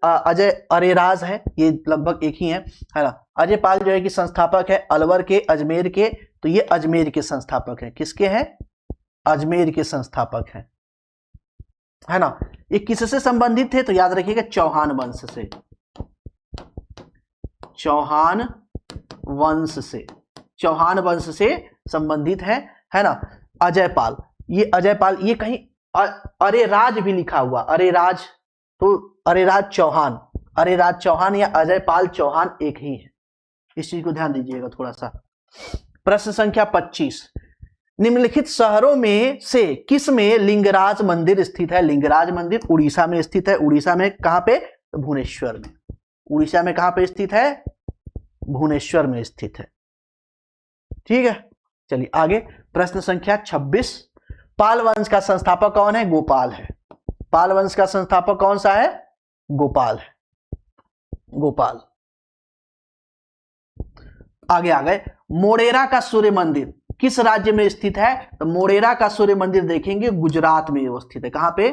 अजय अरेराज है, ये लगभग एक ही है ना। अजय पाल जो है कि संस्थापक है अलवर के, अजमेर के। तो ये अजमेर के संस्थापक हैं। किसके हैं? अजमेर के संस्थापक हैं, है ना। ये किससे संबंधित थे? तो याद रखिएगा चौहान वंश से, चौहान वंश से, चौहान वंश से संबंधित है ना। अजयपाल, ये अजयपाल, ये कहीं अरेराज भी लिखा हुआ, अरेराज, तो अरेराज चौहान, अरेराज चौहान या अजयपाल चौहान एक ही है, इस चीज को ध्यान दीजिएगा थोड़ा सा। प्रश्न संख्या 25, निम्नलिखित शहरों में से किस में लिंगराज मंदिर स्थित है? लिंगराज मंदिर उड़ीसा में स्थित है। उड़ीसा में कहां पे? भुवनेश्वर में। उड़ीसा में कहां पे स्थित है? भुवनेश्वर में स्थित है। ठीक है, चलिए आगे। प्रश्न संख्या 26, पाल वंश का संस्थापक कौन है? गोपाल है। पाल वंश का संस्थापक कौन सा है? गोपाल है, गोपाल। आगे आ गए। मोढेरा का सूर्य मंदिर किस राज्य में स्थित है? तो मोढेरा का सूर्य मंदिर देखेंगे गुजरात में अवस्थित है। कहां पे?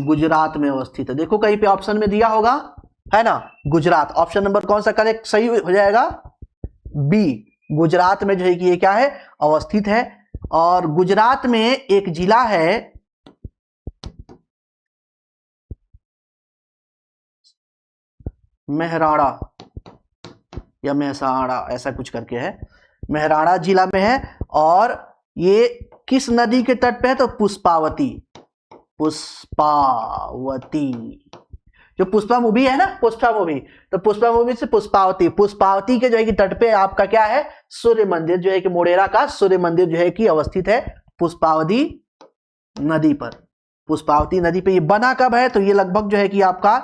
गुजरात में अवस्थित है। देखो कहीं पे ऑप्शन में दिया होगा, है ना, गुजरात। ऑप्शन नंबर कौन सा करेक्ट सही हो जाएगा? बी, गुजरात में जो है कि ये क्या है? अवस्थित है। और गुजरात में एक जिला है मेहराड़ा या मेहसाणा, ऐसा कुछ करके है, मेहराड़ा जिला में है। और ये किस नदी के तट पे है? तो पुष्पावती, पुष्पावती, जो पुष्पा मूवी है ना, पुष्पा मूवी, तो पुष्पा मूवी से पुष्पावती, पुष्पावती के जो है कि तट पे आपका क्या है? सूर्य मंदिर जो है कि मोढेरा का सूर्य मंदिर जो है कि अवस्थित है पुष्पावती नदी पर। पुष्पावती नदी पे ये बना कब है? तो ये लगभग जो है कि आपका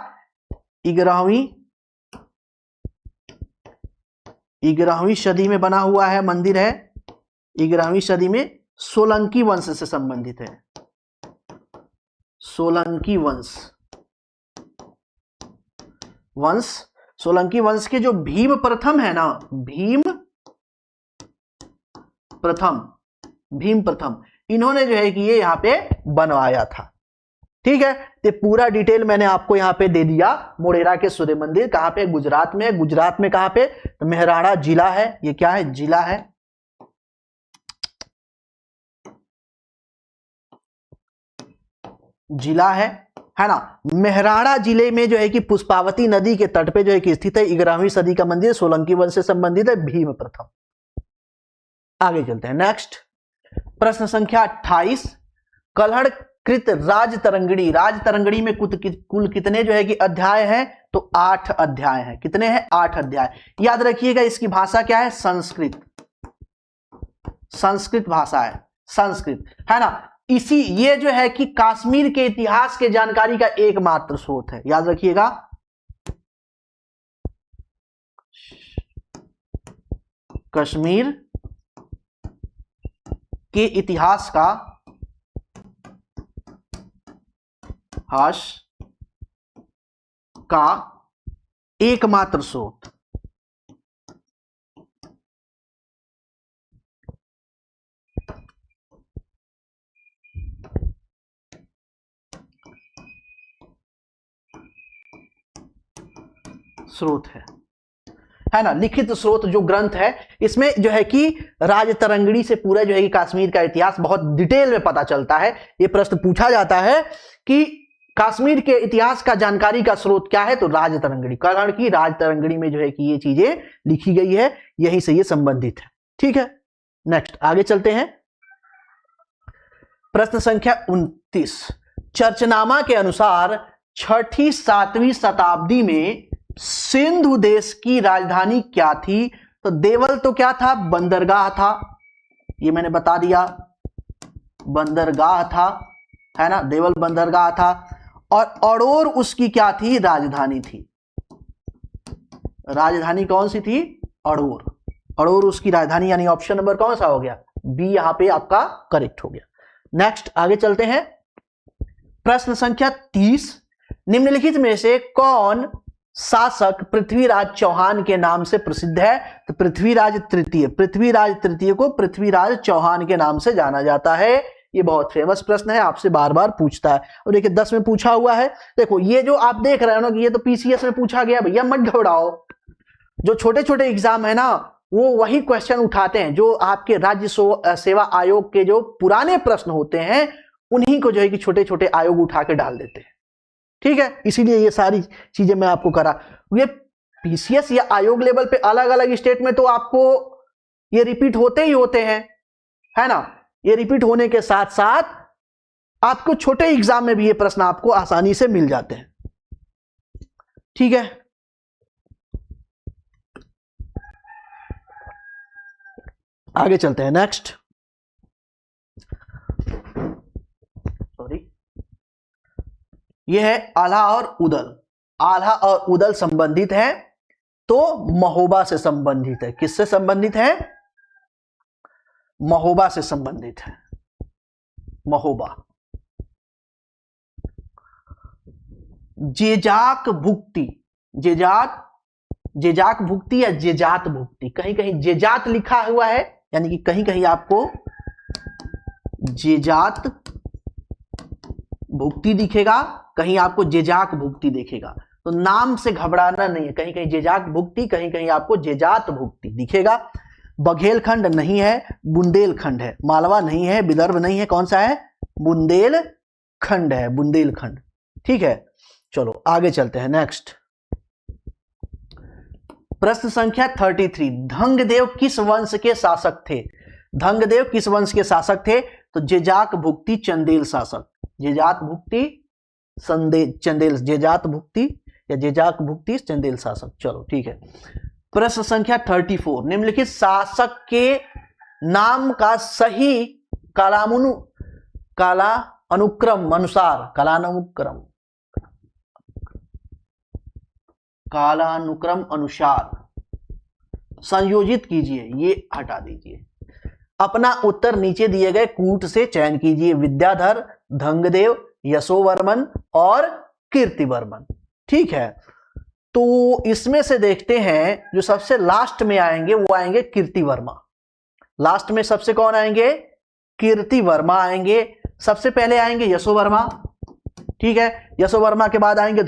11वीं सदी में बना हुआ है मंदिर है। 11वीं सदी में सोलंकी वंश से संबंधित है। सोलंकी वंश, सोलंकी वंश के जो भीम प्रथम है ना, भीम प्रथम, इन्होंने जो है कि ये यहां पे बनवाया था। ठीक है, तो पूरा डिटेल मैंने आपको यहां पे दे दिया। मोढेरा के सूर्य मंदिर कहां पे? गुजरात में। गुजरात में कहां पे? तो मेहराड़ा जिला है। ये क्या है? जिला है। जिला है ना। मेहराड़ा जिले में जो है कि पुष्पावती नदी के तट पे जो है कि स्थित है। 11वीं सदी का मंदिर, सोलंकी वंश से संबंधित है, भीम प्रथम। आगे चलते हैं। नेक्स्ट प्रश्न संख्या 28, कल्हड़ कृत राजतरंगिणी, राजतरंगिणी में कुल कितने जो है कि अध्याय हैं? तो 8 अध्याय हैं। कितने हैं? 8 अध्याय। याद रखिएगा इसकी भाषा क्या है? संस्कृत, संस्कृत भाषा है, संस्कृत, है ना। इसी ये जो है कि कश्मीर के इतिहास के जानकारी का एकमात्र स्रोत है। याद रखिएगा, कश्मीर के इतिहास का एकमात्र स्रोत। स्रोत है ना, लिखित स्रोत जो ग्रंथ है, इसमें जो है कि राजतरंगिणी से पूरा जो है कि कश्मीर का इतिहास बहुत डिटेल में पता चलता है। ये प्रश्न पूछा जाता है कि कश्मीर के इतिहास का जानकारी का स्रोत क्या है? तो राजतरंगिणी, कल्हड़ की राजतरंगिणी में जो है कि ये चीजें लिखी गई है, यहीं से ये संबंधित है। ठीक है, नेक्स्ट आगे चलते हैं। प्रश्न संख्या 29, चर्चनामा के अनुसार 6ठी-7वीं शताब्दी में सिंधु देश की राजधानी क्या थी? तो देवल तो क्या था? बंदरगाह था, ये मैंने बता दिया, बंदरगाह था, है ना, देवल बंदरगाह था। और अड़ोर उसकी क्या थी? राजधानी थी। राजधानी कौन सी थी? अड़ोर, अड़ोर उसकी राजधानी, यानी ऑप्शन नंबर कौन सा हो गया? बी यहां पे आपका करेक्ट हो गया। नेक्स्ट आगे चलते हैं। प्रश्न संख्या 30, निम्नलिखित में से कौन शासक पृथ्वीराज चौहान के नाम से प्रसिद्ध है? तो पृथ्वीराज तृतीय, पृथ्वीराज तृतीय को पृथ्वीराज चौहान के नाम से जाना जाता है। ये बहुत फेमस प्रश्न है, आपसे बार बार पूछता है। और देखिए 10 में पूछा हुआ है। देखो ये जो आप देख रहे हो ना कि ये तो पीसीएस में पूछा गया, भैया मत घबराओ। जो छोटे छोटे एग्जाम है ना, वो वही क्वेश्चन उठाते हैं जो आपके राज्य सेवा आयोग के जो पुराने प्रश्न होते हैं, उन्हीं को जो है कि छोटे छोटे आयोग उठा के डाल देते हैं। ठीक है, इसीलिए ये सारी चीजें मैं आपको करा। ये पीसीएस या आयोग लेवल पे अलग अलग स्टेट में तो आपको ये रिपीट होते ही होते हैं, है ना। ये रिपीट होने के साथ साथ आपको छोटे एग्जाम में भी ये प्रश्न आपको आसानी से मिल जाते हैं। ठीक है, आगे चलते हैं। नेक्स्ट, सॉरी, यह है आल्हा और उदल। आल्हा और उदल संबंधित है तो महोबा से संबंधित है। किससे संबंधित है? महोबा से संबंधित है। महोबा। जेजाक भुक्ति, जेजाक भुक्ति या जेजात भुक्ति, कहीं कहीं जेजात लिखा हुआ है, यानी कि कहीं कहीं आपको जेजात भुक्ति दिखेगा, कहीं आपको जेजाक भुक्ति दिखेगा। तो नाम से घबराना नहीं है, कहीं कहीं जेजाक भुक्ति, कहीं कहीं आपको जेजात भुक्ति दिखेगा। बघेलखंड नहीं है, बुंदेलखंड है। मालवा नहीं है, विदर्भ नहीं है, कौन सा है? बुंदेलखंड है, बुंदेलखंड। ठीक है, चलो आगे चलते हैं। नेक्स्ट, प्रश्न संख्या 33, धंगदेव किस वंश के शासक थे? धंगदेव किस वंश के शासक थे? तो जेजाक भुक्ति चंदेल शासक। जेजात भुक्ति चंदेल, जेजात भुक्ति या जेजाक भुक्ति चंदेल शासक। चलो ठीक है। प्रश्न संख्या 34, निम्नलिखित शासक के नाम का सही कालानुक्रम अनुसार संयोजित कीजिए। ये हटा दीजिए। अपना उत्तर नीचे दिए गए कूट से चयन कीजिए। विद्याधर, धंगदेव, यशोवर्मन और कीर्तिवर्मन। ठीक है, तो इसमें से देखते हैं जो सबसे लास्ट में आएंगे वो आएंगे कीर्तिवर्मा। लास्ट में सबसे कौन आएंगे? कीर्तिवर्मा आएंगे। सबसे पहले आएंगे यशोवर्मा। ठीक है, यशोवर्मा के बाद आएंगे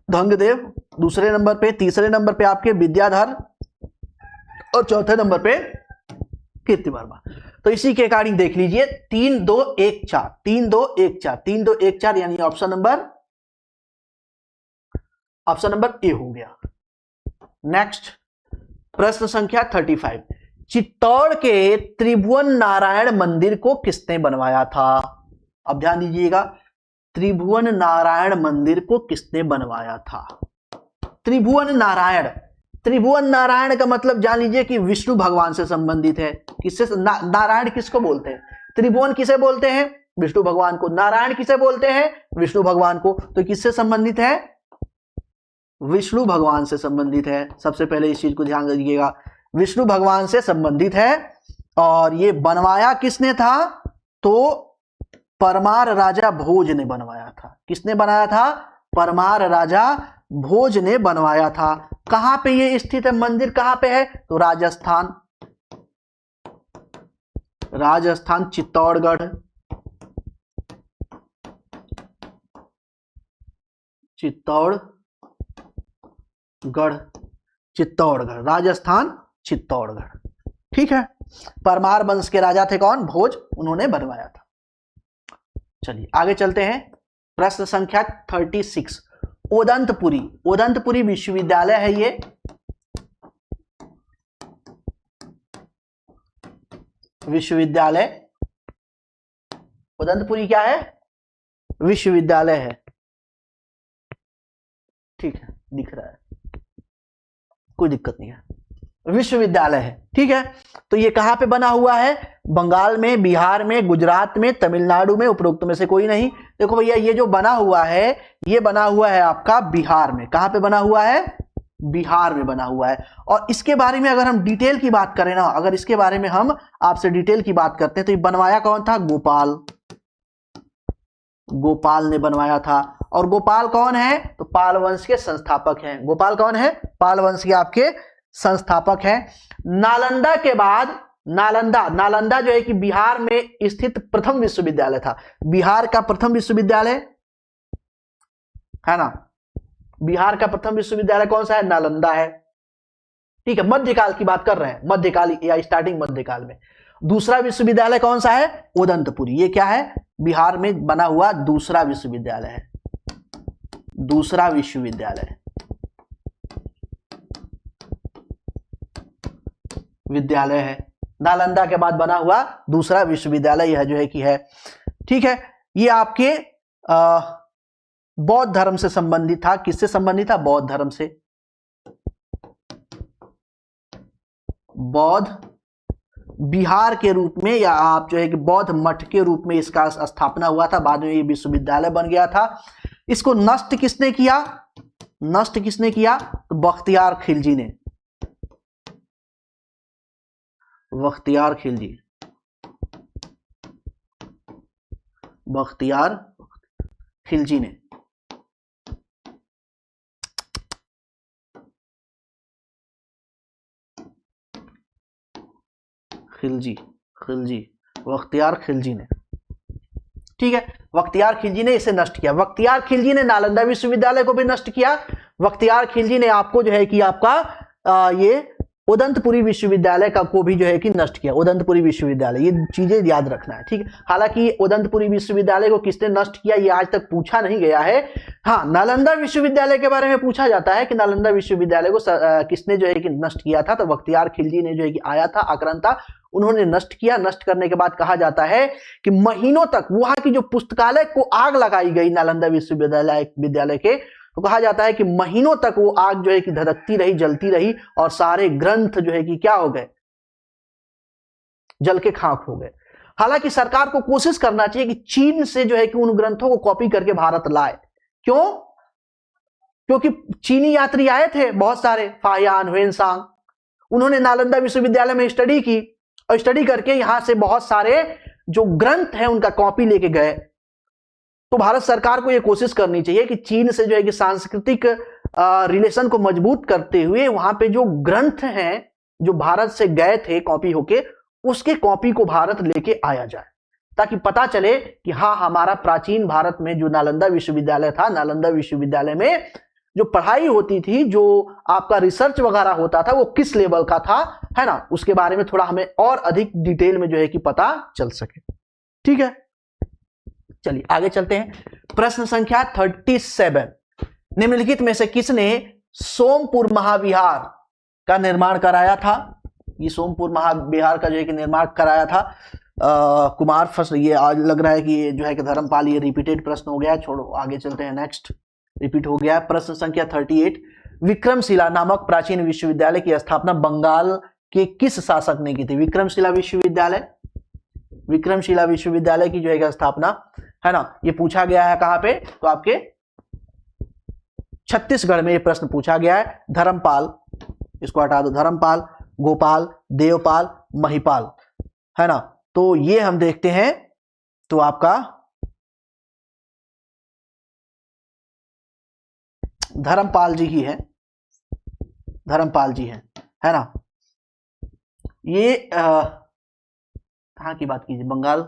धंगदेव, दूसरे नंबर पे, तीसरे नंबर पे आपके विद्याधर और चौथे नंबर पे कीर्तिवर्मा। तो इसी के अकॉर्डिंग देख लीजिए 3 2 1 4, 3 2 1 4, 3 2 1 4, यानी ऑप्शन नंबर ए हो गया। नेक्स्ट, प्रश्न संख्या 35, चित्तौड़ के त्रिभुवन नारायण मंदिर को किसने बनवाया था? अब ध्यान दीजिएगा, त्रिभुवन नारायण मंदिर को किसने बनवाया था? त्रिभुवन नारायण, त्रिभुवन नारायण का मतलब जान लीजिए कि विष्णु भगवान से संबंधित है। किससे? नारायण किसको बोलते हैं? त्रिभुवन किसे बोलते हैं? विष्णु भगवान को। नारायण किसे बोलते हैं? विष्णु भगवान को। तो किससे संबंधित है? विष्णु भगवान से संबंधित है। सबसे पहले इस चीज को ध्यान रखिएगा, विष्णु भगवान से संबंधित है। और ये बनवाया किसने था? तो परमार राजा भोज ने बनवाया था। किसने बनाया था? परमार राजा भोज ने बनवाया था। कहां पे ये स्थित है? मंदिर कहां पे है? तो राजस्थान, चित्तौड़गढ़, राजस्थान, चित्तौड़गढ़। ठीक है, परमार वंश के राजा थे कौन? भोज, उन्होंने बनवाया था। चलिए आगे चलते हैं। प्रश्न संख्या 36, ओदंतपुरी विश्वविद्यालय है ये। विश्वविद्यालय, ओदंतपुरी क्या है? विश्वविद्यालय है। ठीक है, दिख रहा है, कोई दिक्कत नहीं है, विश्वविद्यालय है। ठीक है, तो ये कहां पे बना हुआ है? बंगाल में, बिहार में, गुजरात में, तमिलनाडु में, उपरोक्त में से कोई नहीं। देखो भैया, ये जो बना हुआ है, ये बना हुआ है आपका बिहार में। कहां पे बना हुआ है? बिहार में बना हुआ है। और इसके बारे में अगर हम डिटेल की बात करें ना, अगर इसके बारे में हम आपसे डिटेल की बात करते हैं, तो ये बनवाया कौन था? गोपाल ने बनवाया था। और गोपाल कौन है? तो पाल वंश के संस्थापक हैं। गोपाल कौन है? पाल वंश के आपके संस्थापक हैं। नालंदा के बाद, नालंदा जो है कि बिहार में स्थित प्रथम विश्वविद्यालय था। बिहार का प्रथम विश्वविद्यालय है ना, बिहार का प्रथम विश्वविद्यालय कौन सा है? नालंदा है। ठीक है, मध्यकाल की बात कर रहे हैं, मध्यकाल या स्टार्टिंग मध्यकाल में। दूसरा विश्वविद्यालय कौन सा है? उदंतपुरी। ये क्या है? बिहार में बना हुआ दूसरा विश्वविद्यालय है, दूसरा विश्वविद्यालय है, नालंदा के बाद बना हुआ दूसरा विश्वविद्यालय यह जो है कि है। ठीक है, ये आपके बौद्ध धर्म से संबंधित था। किससे संबंधित था? बौद्ध धर्म से। बौद्ध बिहार के रूप में, या आप जो है कि बौद्ध मठ के रूप में इसका स्थापना हुआ था। बाद में ये विश्वविद्यालय बन गया था। इसको नष्ट किसने किया? नष्ट किसने किया? तो बख्तियार खिलजी ने। बख्तियार खिलजी, बख्तियार खिलजी ने। बख्तियार खिलजी ने। ठीक है, बख्तियार खिलजी ने इसे नष्ट किया। बख्तियार खिलजी ने नालंदा विश्वविद्यालय को भी नष्ट किया। बख्तियार खिलजी ने आपको जो है कि आपका ये उदंतपुरी विश्वविद्यालय का को भी जो है कि नष्ट किया। उदंतपुरी विश्वविद्यालय, ये चीजें याद रखना है। ठीक है, हालांकि उदंतपुरी विश्वविद्यालय को किसने नष्ट किया ये आज तक पूछा नहीं गया है। हाँ, नालंदा विश्वविद्यालय के बारे में पूछा जाता है कि नालंदा विश्वविद्यालय को किसने जो है कि नष्ट किया था। तो बख्तियार खिलजी ने जो है कि आया था, आक्रांता, उन्होंने नष्ट किया। नष्ट करने के बाद कहा जाता है कि महीनों तक वहां की जो पुस्तकालय को आग लगाई गई नालंदा विश्वविद्यालय के, तो कहा जाता है कि महीनों तक वो आग जो है कि धधकती रही, जलती रही, और सारे ग्रंथ जो है कि क्या हो गए? जल के खाक हो गए। हालांकि सरकार को कोशिश करना चाहिए कि चीन से जो है कि उन ग्रंथों को कॉपी करके भारत लाए। क्यों? क्योंकि चीनी यात्री आए थे बहुत सारे, फाहियान, ह्वेनसांग, उन्होंने नालंदा विश्वविद्यालय में स्टडी की, और स्टडी करके यहां से बहुत सारे जो ग्रंथ हैं उनका कॉपी लेके गए। तो भारत सरकार को यह कोशिश करनी चाहिए कि चीन से जो है कि सांस्कृतिक रिलेशन को मजबूत करते हुए वहां पे जो ग्रंथ हैं जो भारत से गए थे कॉपी होके, उसके कॉपी को भारत लेके आया जाए, ताकि पता चले कि हाँ, हमारा प्राचीन भारत में जो नालंदा विश्वविद्यालय था, नालंदा विश्वविद्यालय में जो पढ़ाई होती थी, जो आपका रिसर्च वगैरह होता था, वो किस लेवल का था, है ना, उसके बारे में थोड़ा हमें और अधिक डिटेल में जो है कि पता चल सके। ठीक है, चलिए आगे चलते हैं। प्रश्न संख्या 37, निम्नलिखित में से किसने सोमपुर महाविहार का निर्माण कराया था? ये सोमपुर महाविहार का जो है कि निर्माण कराया था कुमार फर्स्ट। ये आज लग रहा है कि ये जो है कि धर्मपाल, ये रिपीटेड प्रश्न हो गया, छोड़ो आगे चलते हैं। नेक्स्ट रिपीट हो गया। प्रश्न संख्या 38, विक्रमशिला नामक प्राचीन विश्वविद्यालय की स्थापना बंगाल के किस शासक ने की थी? विक्रमशिला विश्वविद्यालय की जो है स्थापना, है ना, ये पूछा गया है कहां पे? तो आपके छत्तीसगढ़ में ये प्रश्न पूछा गया है। धर्मपाल, इसको हटा दो, धर्मपाल, गोपाल, देवपाल, महिपाल, है ना। तो ये हम देखते हैं, तो आपका धर्मपाल जी ही है, धर्मपाल जी हैं, है ना। ये कहां की बात कीजिए? बंगाल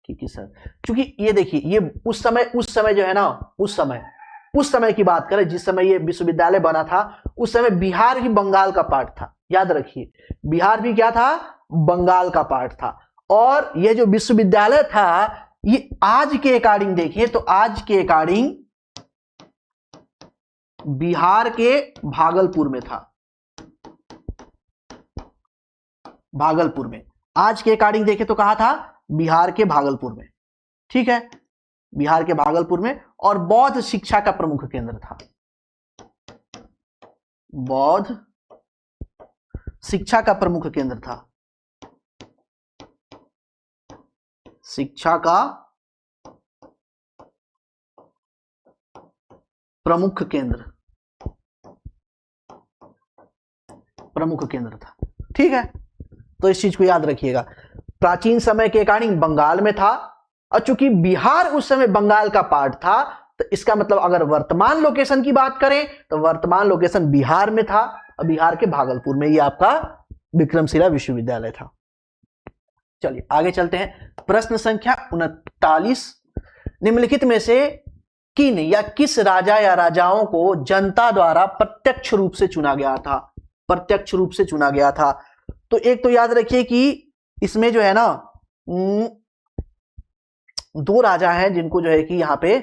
की सर, क्योंकि ये देखिए, ये उस समय जो है ना, उस समय की बात करें जिस समय ये विश्वविद्यालय बना था, उस समय बिहार ही बंगाल का पार्ट था। याद रखिए, बिहार भी क्या था? बंगाल का पार्ट था। और ये जो विश्वविद्यालय था, ये आज के अकॉर्डिंग देखिए तो आज के अकॉर्डिंग बिहार के भागलपुर में था, भागलपुर में। आज के अकॉर्डिंग देखें तो कहां था? बिहार के भागलपुर में। ठीक है, बिहार के भागलपुर में। और बौद्ध शिक्षा का प्रमुख केंद्र था, बौद्ध शिक्षा का प्रमुख केंद्र था, शिक्षा का प्रमुख केंद्र था। ठीक है, तो इस चीज को याद रखिएगा। प्राचीन समय के अकॉर्डिंग बंगाल में था, और चूंकि बिहार उस समय बंगाल का पार्ट था, तो इसका मतलब अगर वर्तमान लोकेशन की बात करें तो वर्तमान लोकेशन बिहार में था, और बिहार के भागलपुर में ये आपका विक्रमशिला विश्वविद्यालय था। चलिए आगे चलते हैं। प्रश्न संख्या 39, निम्नलिखित में से किन या किस राजा या राजाओं को जनता द्वारा प्रत्यक्ष रूप से चुना गया था? प्रत्यक्ष रूप से चुना गया था। तो एक तो याद रखिए कि इसमें जो है ना दो राजा हैं जिनको जो है कि यहाँ पे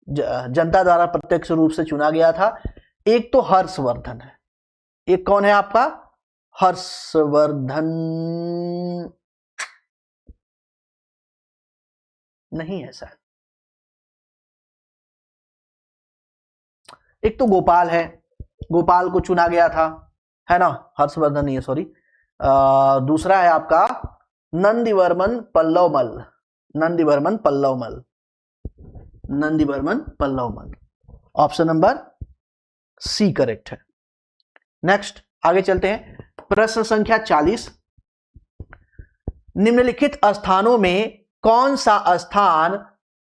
जनता द्वारा प्रत्यक्ष रूप से चुना गया था। एक तो हर्षवर्धन है, एक कौन है आपका हर्षवर्धन नहीं है शायद, एक तो गोपाल है, गोपाल को चुना गया था, है ना, हर्षवर्धन नहीं है सॉरी। दूसरा है आपका Nandivarman Pallavamal, Nandivarman Pallavamal, Nandivarman Pallavamal. Option number C correct है। नेक्स्ट आगे चलते हैं, प्रश्न संख्या 40। निम्नलिखित स्थानों में कौन सा स्थान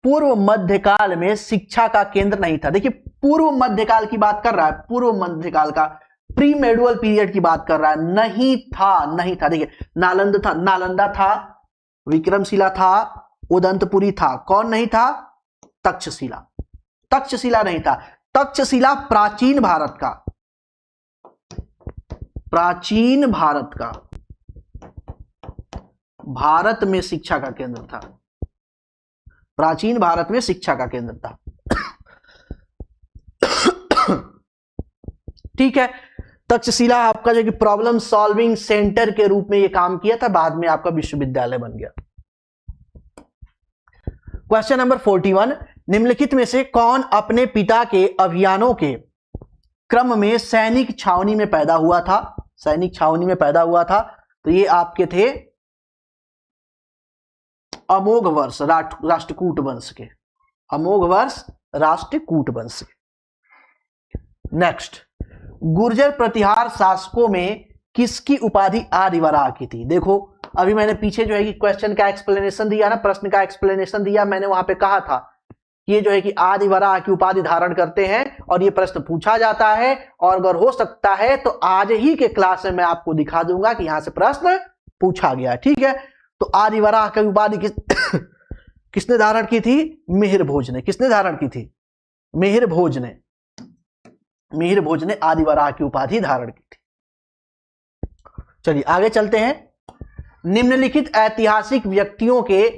पूर्व मध्यकाल में शिक्षा का केंद्र नहीं था? देखिए पूर्व मध्यकाल की बात कर रहा है, पूर्व मध्यकाल का प्री मेडुअल पीरियड की बात कर रहा है। नहीं था, नहीं था। देखिए नालंदा था, विक्रमशिला था, उदंतपुरी था, कौन नहीं था? तक्षशिला, तक्षशिला नहीं था। तक्षशिला प्राचीन भारत का, प्राचीन भारत का, भारत में शिक्षा का केंद्र था, प्राचीन भारत में शिक्षा का केंद्र था। ठीक है, तक्षशिला आपका जो कि प्रॉब्लम सॉल्विंग सेंटर के रूप में ये काम किया था, बाद में आपका विश्वविद्यालय बन गया। क्वेश्चन नंबर 41, निम्नलिखित में से कौन अपने पिता के अभियानों के क्रम में सैनिक छावनी में पैदा हुआ था? सैनिक छावनी में पैदा हुआ था, तो ये आपके थे अमोघ वर्ष राष्ट्रकूट वंश के, अमोघ वर्ष राष्ट्रकूट वंश के। नेक्स्ट, गुर्जर प्रतिहार शासकों में किसकी उपाधि आदिवराह की थी? देखो अभी मैंने पीछे जो है कि क्वेश्चन का एक्सप्लेनेशन दिया ना, प्रश्न का एक्सप्लेनेशन दिया, मैंने वहां पे कहा था ये जो है कि आदिवराह की उपाधि धारण करते हैं और ये प्रश्न पूछा जाता है, और अगर हो सकता है तो आज ही के क्लास में मैं आपको दिखा दूंगा कि यहां से प्रश्न पूछा गया। ठीक है, तो आदिवराह की उपाधि किसने धारण की थी? मिहिर भोज ने। किसने धारण की थी? मिहिर भोज ने, मिहिर भोज ने आदिवराह की उपाधि धारण की थी। चलिए आगे चलते हैं। निम्नलिखित ऐतिहासिक व्यक्तियों के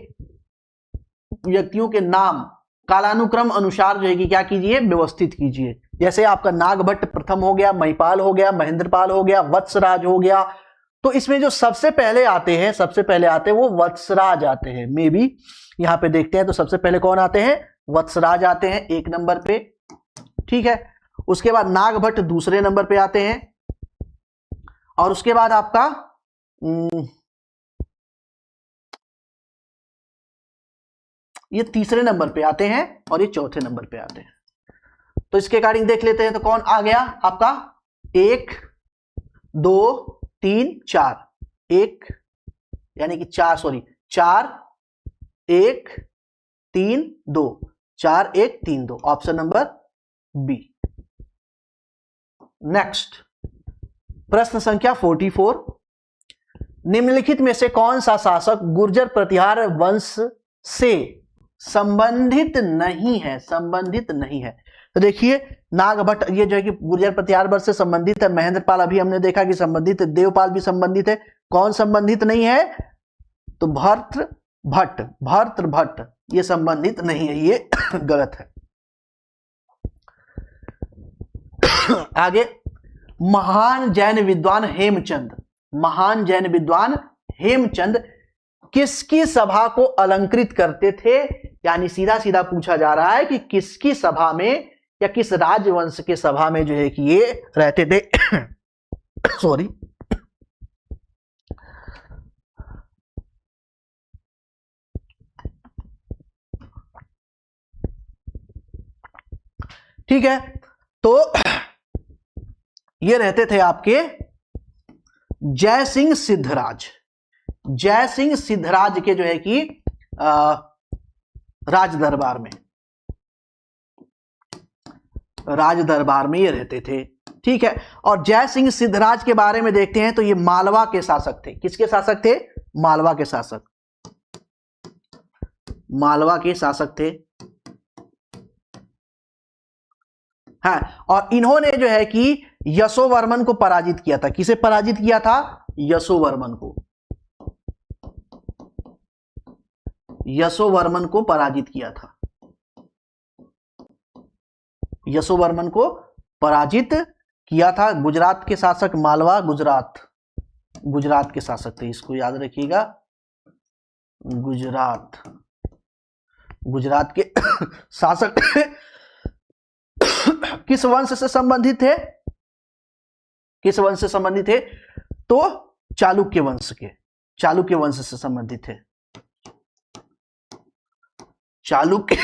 नाम कालानुक्रम अनुसार जो है कि क्या कीजिए? व्यवस्थित कीजिए। जैसे आपका नागभट्ट प्रथम हो गया, महिपाल हो गया, महेंद्रपाल हो गया, वत्सराज हो गया। तो इसमें जो सबसे पहले आते हैं, सबसे पहले आते हैं वो वत्सराज आते हैं। मे बी यहां पे देखते हैं तो सबसे पहले कौन आते हैं? वत्सराज आते हैं 1 नंबर पे। ठीक है, उसके बाद नागभट्ट दूसरे नंबर पे आते हैं, और उसके बाद आपका ये तीसरे नंबर पे आते हैं, और ये चौथे नंबर पे आते हैं। तो इसके अकॉर्डिंग देख लेते हैं, तो कौन आ गया आपका? 1 2 3 4, 1 यानी कि 4 4 1 3 2, 4 1 3 2, ऑप्शन नंबर बी। नेक्स्ट प्रश्न संख्या 44, निम्नलिखित में से कौन सा शासक गुर्जर प्रतिहार वंश से संबंधित नहीं है? संबंधित नहीं है। तो देखिए नागभट्ट ये जो है कि गुर्जर प्रतिहार वंश से संबंधित है। महेंद्रपाल अभी हमने देखा कि संबंधित है, देवपाल भी संबंधित है। कौन संबंधित नहीं है? तो भर्तृभट्ट ये संबंधित नहीं है, ये गलत है। आगे, महान जैन विद्वान हेमचंद, महान जैन विद्वान हेमचंद किसकी सभा को अलंकृत करते थे? यानी सीधा सीधा पूछा जा रहा है कि किसकी सभा में या किस राजवंश के सभा में जो है कि ये रहते थे। सॉरी, ठीक है, तो ये रहते थे आपके जय सिंह सिद्धराज। जय सिंह सिद्धराज के जो है कि राज दरबार में ये रहते थे। ठीक है, और जय सिंह सिद्धराज के बारे में देखते हैं तो ये मालवा के शासक थे। किसके शासक थे? मालवा के शासक, मालवा के शासक थे। हाँ, और इन्होंने जो है कि यशोवर्मन को पराजित किया था। किसे पराजित किया था? यशोवर्मन को। यशोवर्मन को पराजित किया था। यशोवर्मन को पराजित किया था। गुजरात के शासक मालवा, गुजरात के शासक थे, इसको याद रखिएगा। गुजरात के शासक किस वंश से संबंधित थे? किस वंश से संबंधित थे? तो चालुक्य वंश से संबंधित थे। चालुक्य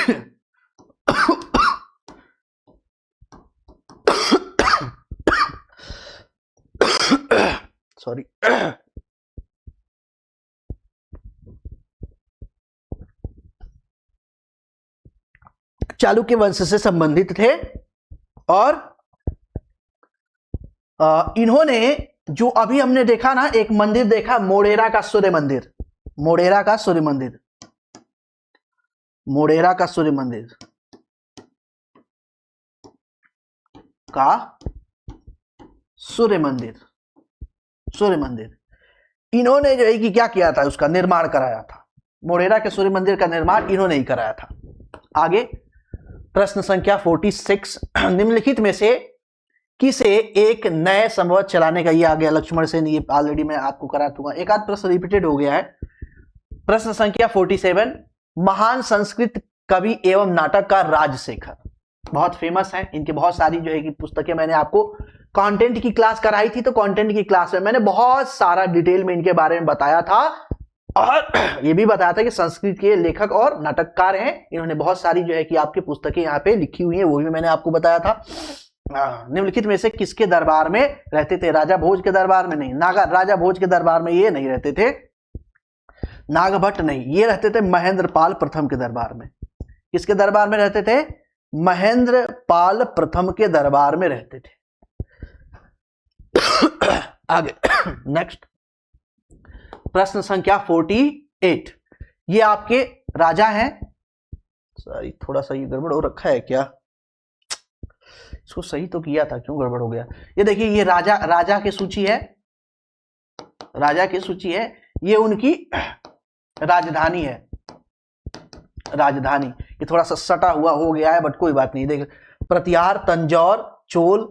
सॉरी चालुक्य वंश से संबंधित थे। और इन्होंने जो अभी हमने देखा ना, एक मंदिर देखा, मोढेरा का सूर्य मंदिर, मोढेरा का सूर्य मंदिर, मोढेरा का सूर्य मंदिर का सूर्य मंदिर इन्होंने जो है कि क्या किया था, उसका निर्माण कराया था। मोढेरा के सूर्य मंदिर का निर्माण इन्होंने ही कराया था। आगे प्रश्न संख्या 46, निम्नलिखित में से किसे एक नए संवत चलाने का, ये आ गया लक्ष्मण सेन, ये ऑलरेडी मैं आपको करा दूंगा, एक आध प्रश्न रिपीटेड हो गया है। प्रश्न संख्या 47, महान संस्कृत कवि एवं नाटककार राजशेखर, बहुत फेमस हैं, इनके बहुत सारी जो है कि पुस्तकें मैंने आपको कंटेंट की क्लास कराई थी, तो कंटेंट की क्लास में मैंने बहुत सारा डिटेल में इनके बारे में बताया था, और ये भी बताया था कि संस्कृत के लेखक और नाटककार हैं। इन्होंने बहुत सारी जो है कि आपकी पुस्तकें यहाँ पे लिखी हुई हैं, वो भी मैंने आपको बताया था। निम्नलिखित में से किसके दरबार में रहते थे? राजा भोज के दरबार में नहीं, राजा भोज के दरबार में ये नहीं रहते थे, नागभट्ट नहीं, ये रहते थे महेंद्रपाल प्रथम के दरबार में। किसके दरबार में रहते थे? महेंद्रपाल प्रथम के दरबार में रहते थे। आगे नेक्स्ट प्रश्न संख्या 48, ये आपके राजा हैं। सॉरी, थोड़ा सा ये गड़बड़ हो रखा है क्या? इसको सही तो किया था, क्यों गड़बड़ हो गया? ये देखिए, ये राजा की सूची है, राजा की सूची है, ये उनकी राजधानी है, राजधानी। ये थोड़ा सा सटा हुआ हो गया है, बट कोई बात नहीं। देखिए, प्रतिहार, तंजौर, चोल,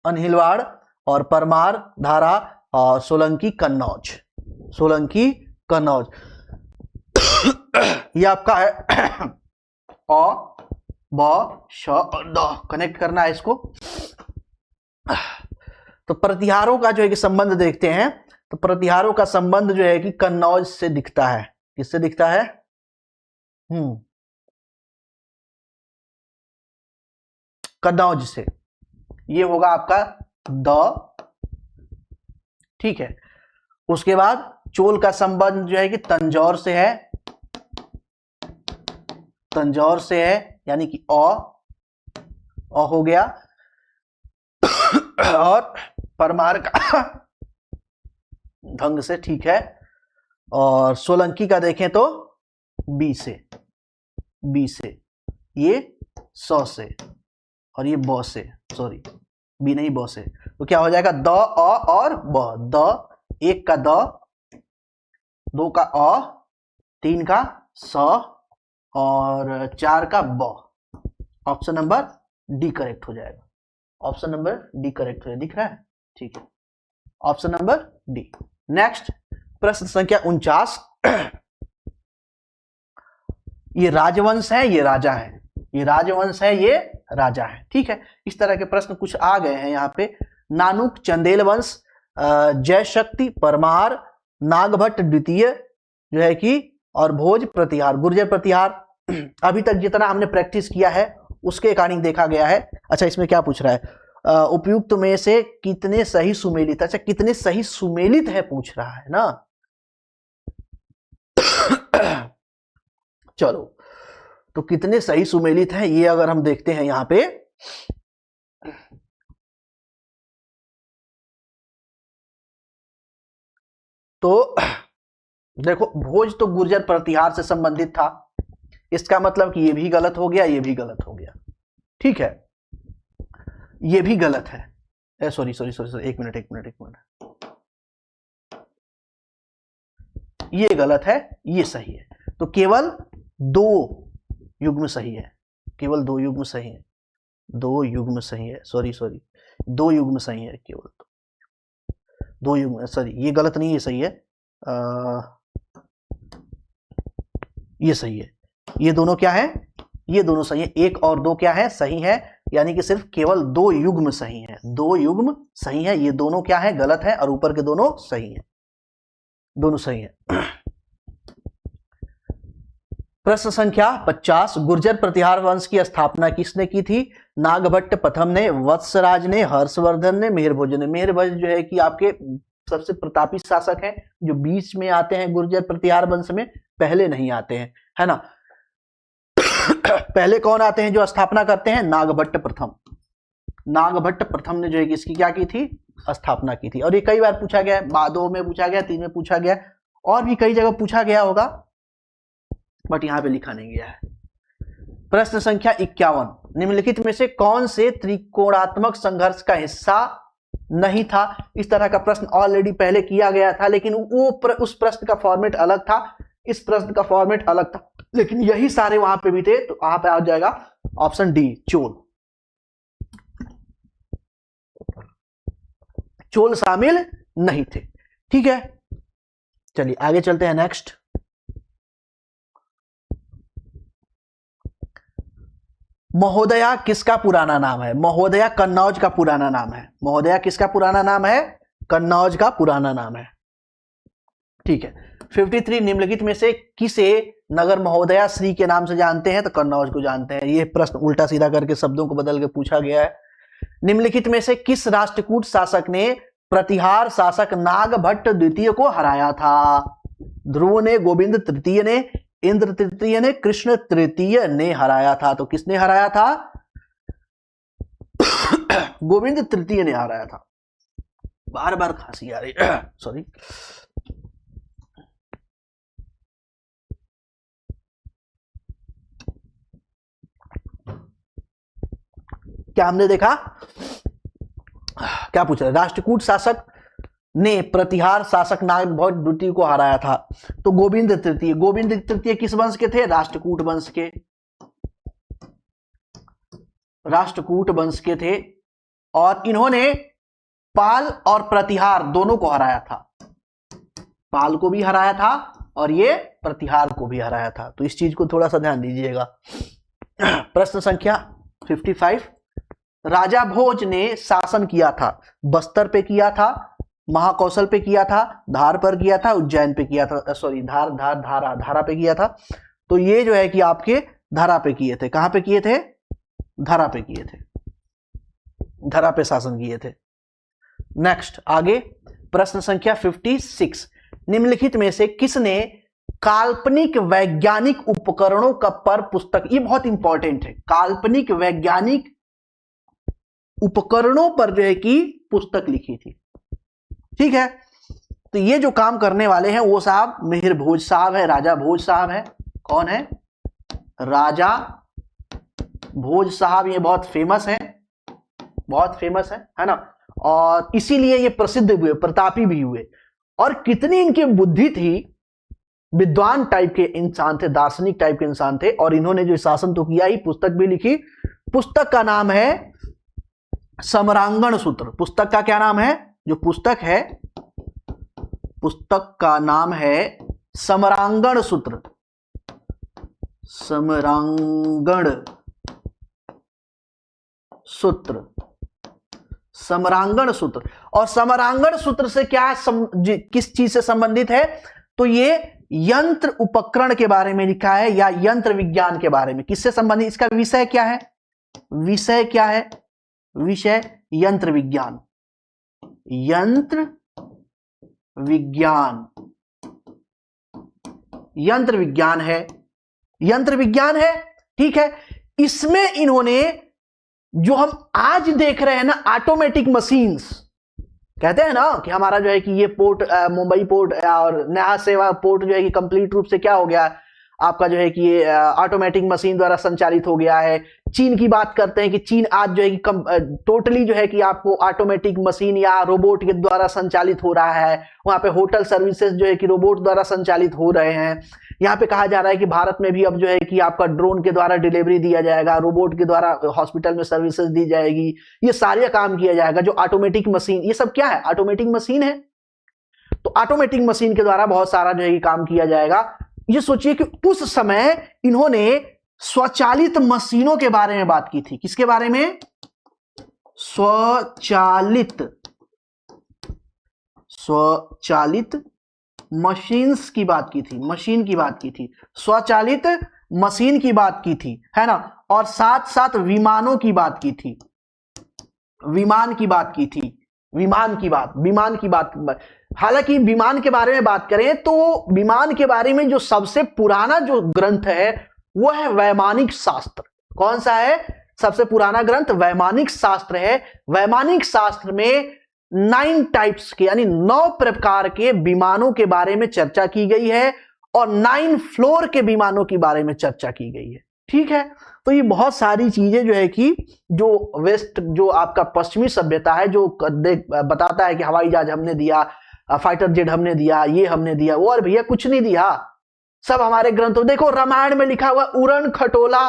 अनहिलवाड़ और परमार, धारा और सोलंकी, कन्नौज, सोलंकी, कन्नौज। ये आपका है अ, ब, श और द, कनेक्ट करना है इसको। तो प्रतिहारों का जो है कि संबंध देखते हैं, तो प्रतिहारों का संबंध जो है कि कन्नौज से दिखता है। किससे दिखता है? कन्नौज से। ये होगा आपका द, ठीक है। उसके बाद चोल का संबंध जो है कि तंजौर से है, तंजौर से है, यानी कि अ हो गया। और परमार का ढंग से, ठीक है। और सोलंकी का देखें तो बी से, बी से, ये स से, और ये ब से, सॉरी बी नहीं ब से। तो क्या हो जाएगा? द, अ और ब। द, एक का द, दो का अ, तीन का स और चार का ब। ऑप्शन नंबर डी करेक्ट हो जाएगा। ऑप्शन नंबर डी करेक्ट हो जाएगा, दिख रहा है? ठीक है, ऑप्शन नंबर डी। नेक्स्ट प्रश्न संख्या 49, ये राजवंश है, ये राजा है, ये राजवंश है, ये राजा है, ठीक है। इस तरह के प्रश्न कुछ आ गए हैं यहाँ पे। नानुक, चंदेल वंश, जय शक्ति, परमार, नागभट्ट द्वितीय जो है कि, और भोज प्रतिहार, गुर्जर प्रतिहार। अभी तक जितना हमने प्रैक्टिस किया है उसके अकॉर्डिंग देखा गया है। अच्छा, इसमें क्या पूछ रहा है? उपयुक्त में से कितने सही सुमेलित, अच्छा कितने सही सुमेलित है पूछ रहा है ना। चलो, तो कितने सही सुमेलित हैं ये अगर हम देखते हैं यहां पे, तो देखो, भोज तो गुर्जर प्रतिहार से संबंधित था, इसका मतलब कि ये भी गलत हो गया, ये भी गलत हो गया, ठीक है। ये भी गलत है। सॉरी, एक मिनट, ये गलत है, ये सही है। तो केवल 2 युग्म सही है, केवल 2 युग्म सही है, 2 युग्म सही है, सॉरी 2 युग्म सही है, केवल 2 युग्म, सॉरी ये गलत नहीं, ये सही है, ये सही है, ये दोनों क्या है, ये दोनों सही है, 1 और 2 क्या है, सही है, यानी कि सिर्फ केवल 2 युग्म सही है, 2 युग्म सही है, ये दोनों क्या है, गलत है, और ऊपर के दोनों सही है, दोनों सही है। प्रश्न संख्या 50, गुर्जर प्रतिहार वंश की स्थापना किसने की थी? नागभट्ट प्रथम ने, वत्सराज ने, हर्षवर्धन ने, मेहरभोज ने। मेहरभोज जो है कि आपके सबसे प्रतापी शासक हैं, जो बीच में आते हैं गुर्जर प्रतिहार वंश में, पहले नहीं आते हैं, है ना। पहले कौन आते हैं जो स्थापना करते हैं? नागभट्ट प्रथम। नागभट्ट प्रथम ने जो है कि इसकी क्या की थी? स्थापना की थी। और ये कई बार पूछा गया है, 2 में पूछा गया, 3 में पूछा गया, और भी कई जगह पूछा गया होगा, बट यहां पे लिखा नहीं गया है। प्रश्न संख्या 51, निम्नलिखित में से कौन से त्रिकोणात्मक संघर्ष का हिस्सा नहीं था? इस तरह का प्रश्न ऑलरेडी पहले किया गया था, लेकिन उस प्रश्न का फॉर्मेट अलग था, इस प्रश्न का फॉर्मेट अलग था, लेकिन यही सारे वहां पे भी थे। तो वहां पे आ जाएगा ऑप्शन डी, चोल। चोल शामिल नहीं थे। ठीक है, चलिए आगे चलते हैं। नेक्स्ट, महोदया किसका पुराना नाम है? महोदया कन्नौज का पुराना नाम है। महोदया किसका पुराना नाम है? कन्नौज का पुराना नाम है। ठीक है। 53, निम्नलिखित में से किसे नगर महोदया श्री के नाम से जानते हैं? तो कन्नौज को जानते हैं। यह प्रश्न उल्टा सीधा करके शब्दों को बदल के पूछा गया है। निम्नलिखित में से किस राष्ट्रकूट शासक ने प्रतिहार शासक नागभट्ट द्वितीय को हराया था? ध्रुव ने, गोविंद तृतीय ने, इंद्र तृतीय ने, कृष्ण तृतीय ने हराया था। तो किसने हराया था? गोविंद तृतीय ने हराया था। बार बार खांसी आ रही, सॉरी। क्या हमने देखा, क्या पूछ रहा है? राष्ट्रकूट शासक ने प्रतिहार शासक नागभट्ट द्वितीय को हराया था। तो गोविंद तृतीय, गोविंद तृतीय किस वंश के थे? राष्ट्रकूट वंश के, राष्ट्रकूट वंश के थे। और इन्होंने पाल और प्रतिहार दोनों को हराया था। पाल को भी हराया था और ये प्रतिहार को भी हराया था। तो इस चीज को थोड़ा सा ध्यान दीजिएगा। प्रश्न संख्या 55, राजा भोज ने शासन किया था, बस्तर पे किया था, महाकौशल पे किया था, धार पर किया था, उज्जैन पे किया था, सॉरी धारा पे किया था। तो ये जो है कि आपके धारा पे किए थे। कहां पे किए थे? धारा पे किए थे, धारा पे शासन किए थे। नेक्स्ट, आगे प्रश्न संख्या 56, निम्नलिखित में से किसने काल्पनिक वैज्ञानिक उपकरणों का पर पुस्तक, ये बहुत इंपॉर्टेंट है, काल्पनिक वैज्ञानिक उपकरणों पर जो है कि पुस्तक लिखी थी। ठीक है, तो ये जो काम करने वाले हैं वो साहब मिहिर भोज साहब है, राजा भोज साहब है। कौन है? राजा भोज साहब। ये बहुत फेमस है, बहुत फेमस है ना। और इसीलिए ये प्रसिद्ध हुए, प्रतापी भी हुए। और कितनी इनकी बुद्धि थी, विद्वान टाइप के इंसान थे, दार्शनिक टाइप के इंसान थे। और इन्होंने जो शासन तो किया ही, पुस्तक भी लिखी। पुस्तक का नाम है समरांगण सूत्र। पुस्तक का क्या नाम है? जो पुस्तक है, पुस्तक का नाम है समरांगण सूत्र। समरांगण सूत्र, समरांगण सूत्र। और समरांगण सूत्र से क्या किस चीज से संबंधित है? तो ये यंत्र उपकरण के बारे में लिखा है, या यंत्र विज्ञान के बारे में। किससे संबंधित? इसका विषय क्या है? विषय क्या है? विषय यंत्र विज्ञान, यंत्र विज्ञान, यंत्र विज्ञान है, यंत्र विज्ञान है। ठीक है, इसमें इन्होंने जो हम आज देख रहे हैं ना, ऑटोमेटिक मशीन्स, कहते हैं ना कि हमारा जो है कि ये पोर्ट, मुंबई पोर्ट और न्याय सेवा पोर्ट जो है कि कंप्लीट रूप से क्या हो गया, आपका जो है कि ये ऑटोमेटिक मशीन द्वारा संचालित हो गया है, चीन की बात करते हैं कि चीन आज जो है कि टोटली जो है कि आपको ऑटोमेटिक मशीन या रोबोट के द्वारा संचालित हो रहा है। वहां पे होटल सर्विसेज जो है कि रोबोट द्वारा संचालित हो रहे हैं। यहाँ पे कहा जा रहा है कि भारत में भी अब जो है कि आपका ड्रोन के द्वारा डिलीवरी दिया जाएगा, रोबोट के द्वारा हॉस्पिटल में सर्विसेज दी जाएगी, ये सारे काम किया जाएगा। जो ऑटोमेटिक मशीन, ये सब क्या है? ऑटोमेटिक मशीन है। तो ऑटोमेटिक मशीन के द्वारा बहुत सारा जो है कि काम किया जाएगा। ये सोचिए कि उस समय इन्होंने स्वचालित मशीनों के बारे में बात की थी। किसके बारे में? स्वचालित मशीन्स की बात की थी, मशीन की बात की थी, स्वचालित मशीन की बात की थी, है ना। और साथ साथ विमानों की बात की थी, विमान की बात की थी, विमान की बात। हालांकि विमान के बारे में बात करें तो विमान के बारे में जो सबसे पुराना जो ग्रंथ है वो है वैमानिक शास्त्र। कौन सा है सबसे पुराना ग्रंथ? वैमानिक शास्त्र है। वैमानिक शास्त्र में 9 टाइप्स के यानी 9 प्रकार के विमानों के बारे में चर्चा की गई है और 9 फ्लोर के विमानों के बारे में चर्चा की गई है। ठीक है, तो ये बहुत सारी चीजें जो है कि जो वेस्ट, जो आपका पश्चिमी सभ्यता है, जो बताता है कि हवाई जहाज हमने दिया, फाइटर जेट हमने दिया, ये हमने दिया, वो और भैया कुछ नहीं दिया, सब हमारे ग्रंथों। देखो रामायण में लिखा हुआ उड़न खटोला,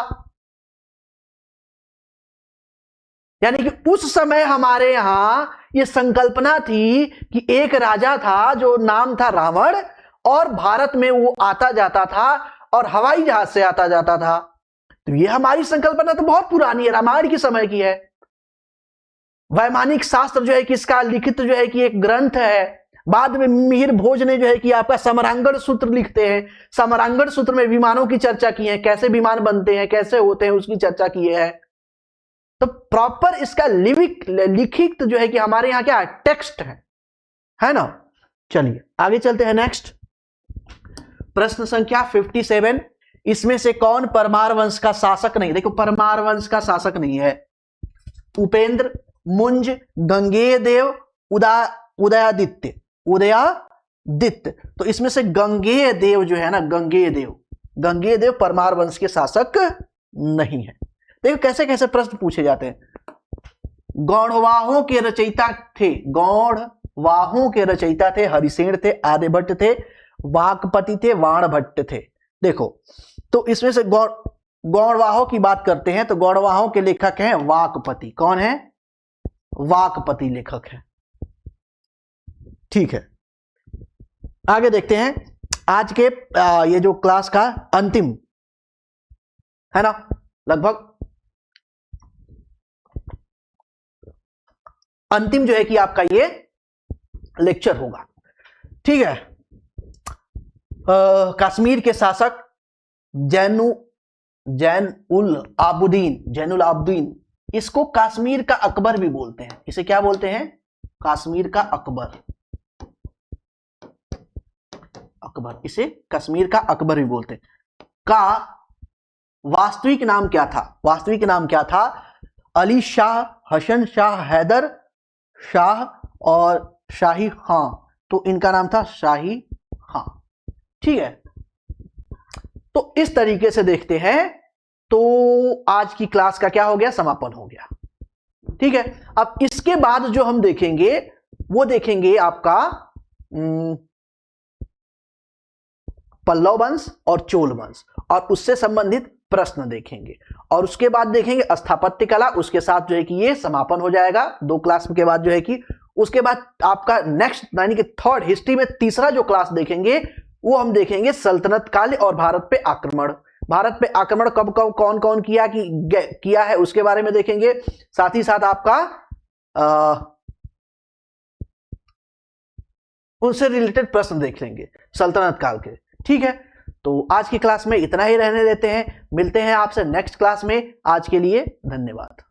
यानी कि उस समय हमारे यहां ये संकल्पना थी कि एक राजा था जो नाम था रावण, और भारत में वो आता जाता था और हवाई जहाज से आता जाता था। तो ये हमारी संकल्पना तो बहुत पुरानी है, रामायण के समय की है। वैमानिक शास्त्र जो है कि इसका लिखित जो है कि एक ग्रंथ है। बाद में मिहिर भोज ने जो है कि आपका समरांगण सूत्र लिखते हैं। समरांगण सूत्र में विमानों की चर्चा की है, कैसे विमान बनते हैं, कैसे होते हैं, उसकी चर्चा की है। तो प्रॉपर इसका लिखित जो है कि हमारे यहां क्या है? टेक्स्ट है ना। चलिए आगे चलते हैं। नेक्स्ट प्रश्न संख्या 57। इसमें से कौन परमार वंश का शासक नहीं? देखो परमार वंश का शासक नहीं है। उपेंद्र, मुंज, गंगेय देव, उदयादित्य। तो इसमें से गंगेय देव जो है ना, गंगेय देव परमार वंश के शासक नहीं है। देखो कैसे कैसे प्रश्न पूछे जाते हैं। गौड़वाहों के रचयिता थे, हरिसेन थे, आर्यभट्ट थे, वाकपति थे, वाणभट्ट थे। देखो तो इसमें से गौड़वाहों की बात करते हैं तो गौड़वाहों के लेखक हैं वाकपति। कौन है? वाकपति लेखक है। ठीक है, आगे देखते हैं। आज के ये जो क्लास का अंतिम है ना, लगभग अंतिम जो है कि आपका ये लेक्चर होगा। ठीक है, कश्मीर के शासक जैनुल आबदीन, इसको कश्मीर का अकबर भी बोलते हैं। इसे क्या बोलते हैं? कश्मीर का अकबर। इसे कश्मीर का अकबर भी बोलते हैं। का वास्तविक नाम क्या था? अली शाह, हसन शाह, हैदर शाह और शाही खां। तो इनका नाम था शाही खां। ठीक है, तो इस तरीके से देखते हैं तो आज की क्लास का क्या हो गया? समापन हो गया। ठीक है, अब इसके बाद जो हम देखेंगे वो देखेंगे आपका पल्लव वंश और चोल वंश, और उससे संबंधित प्रश्न देखेंगे, और उसके बाद देखेंगे स्थापत्य कला। उसके साथ जो है कि ये समापन हो जाएगा 2 क्लास के बाद जो है कि उसके बाद आपका नेक्स्ट यानी कि थर्ड हिस्ट्री में तीसरा जो क्लास देखेंगे वो हम देखेंगे सल्तनत काल और भारत पे आक्रमण। भारत पे आक्रमण कब कब कौन कौन किया है उसके बारे में देखेंगे। साथ ही साथ आपका उनसे रिलेटेड प्रश्न देख लेंगे सल्तनत काल के। ठीक है, तो आज की क्लास में इतना ही रहने देते हैं। मिलते हैं आपसे नेक्स्ट क्लास में। आज के लिए धन्यवाद।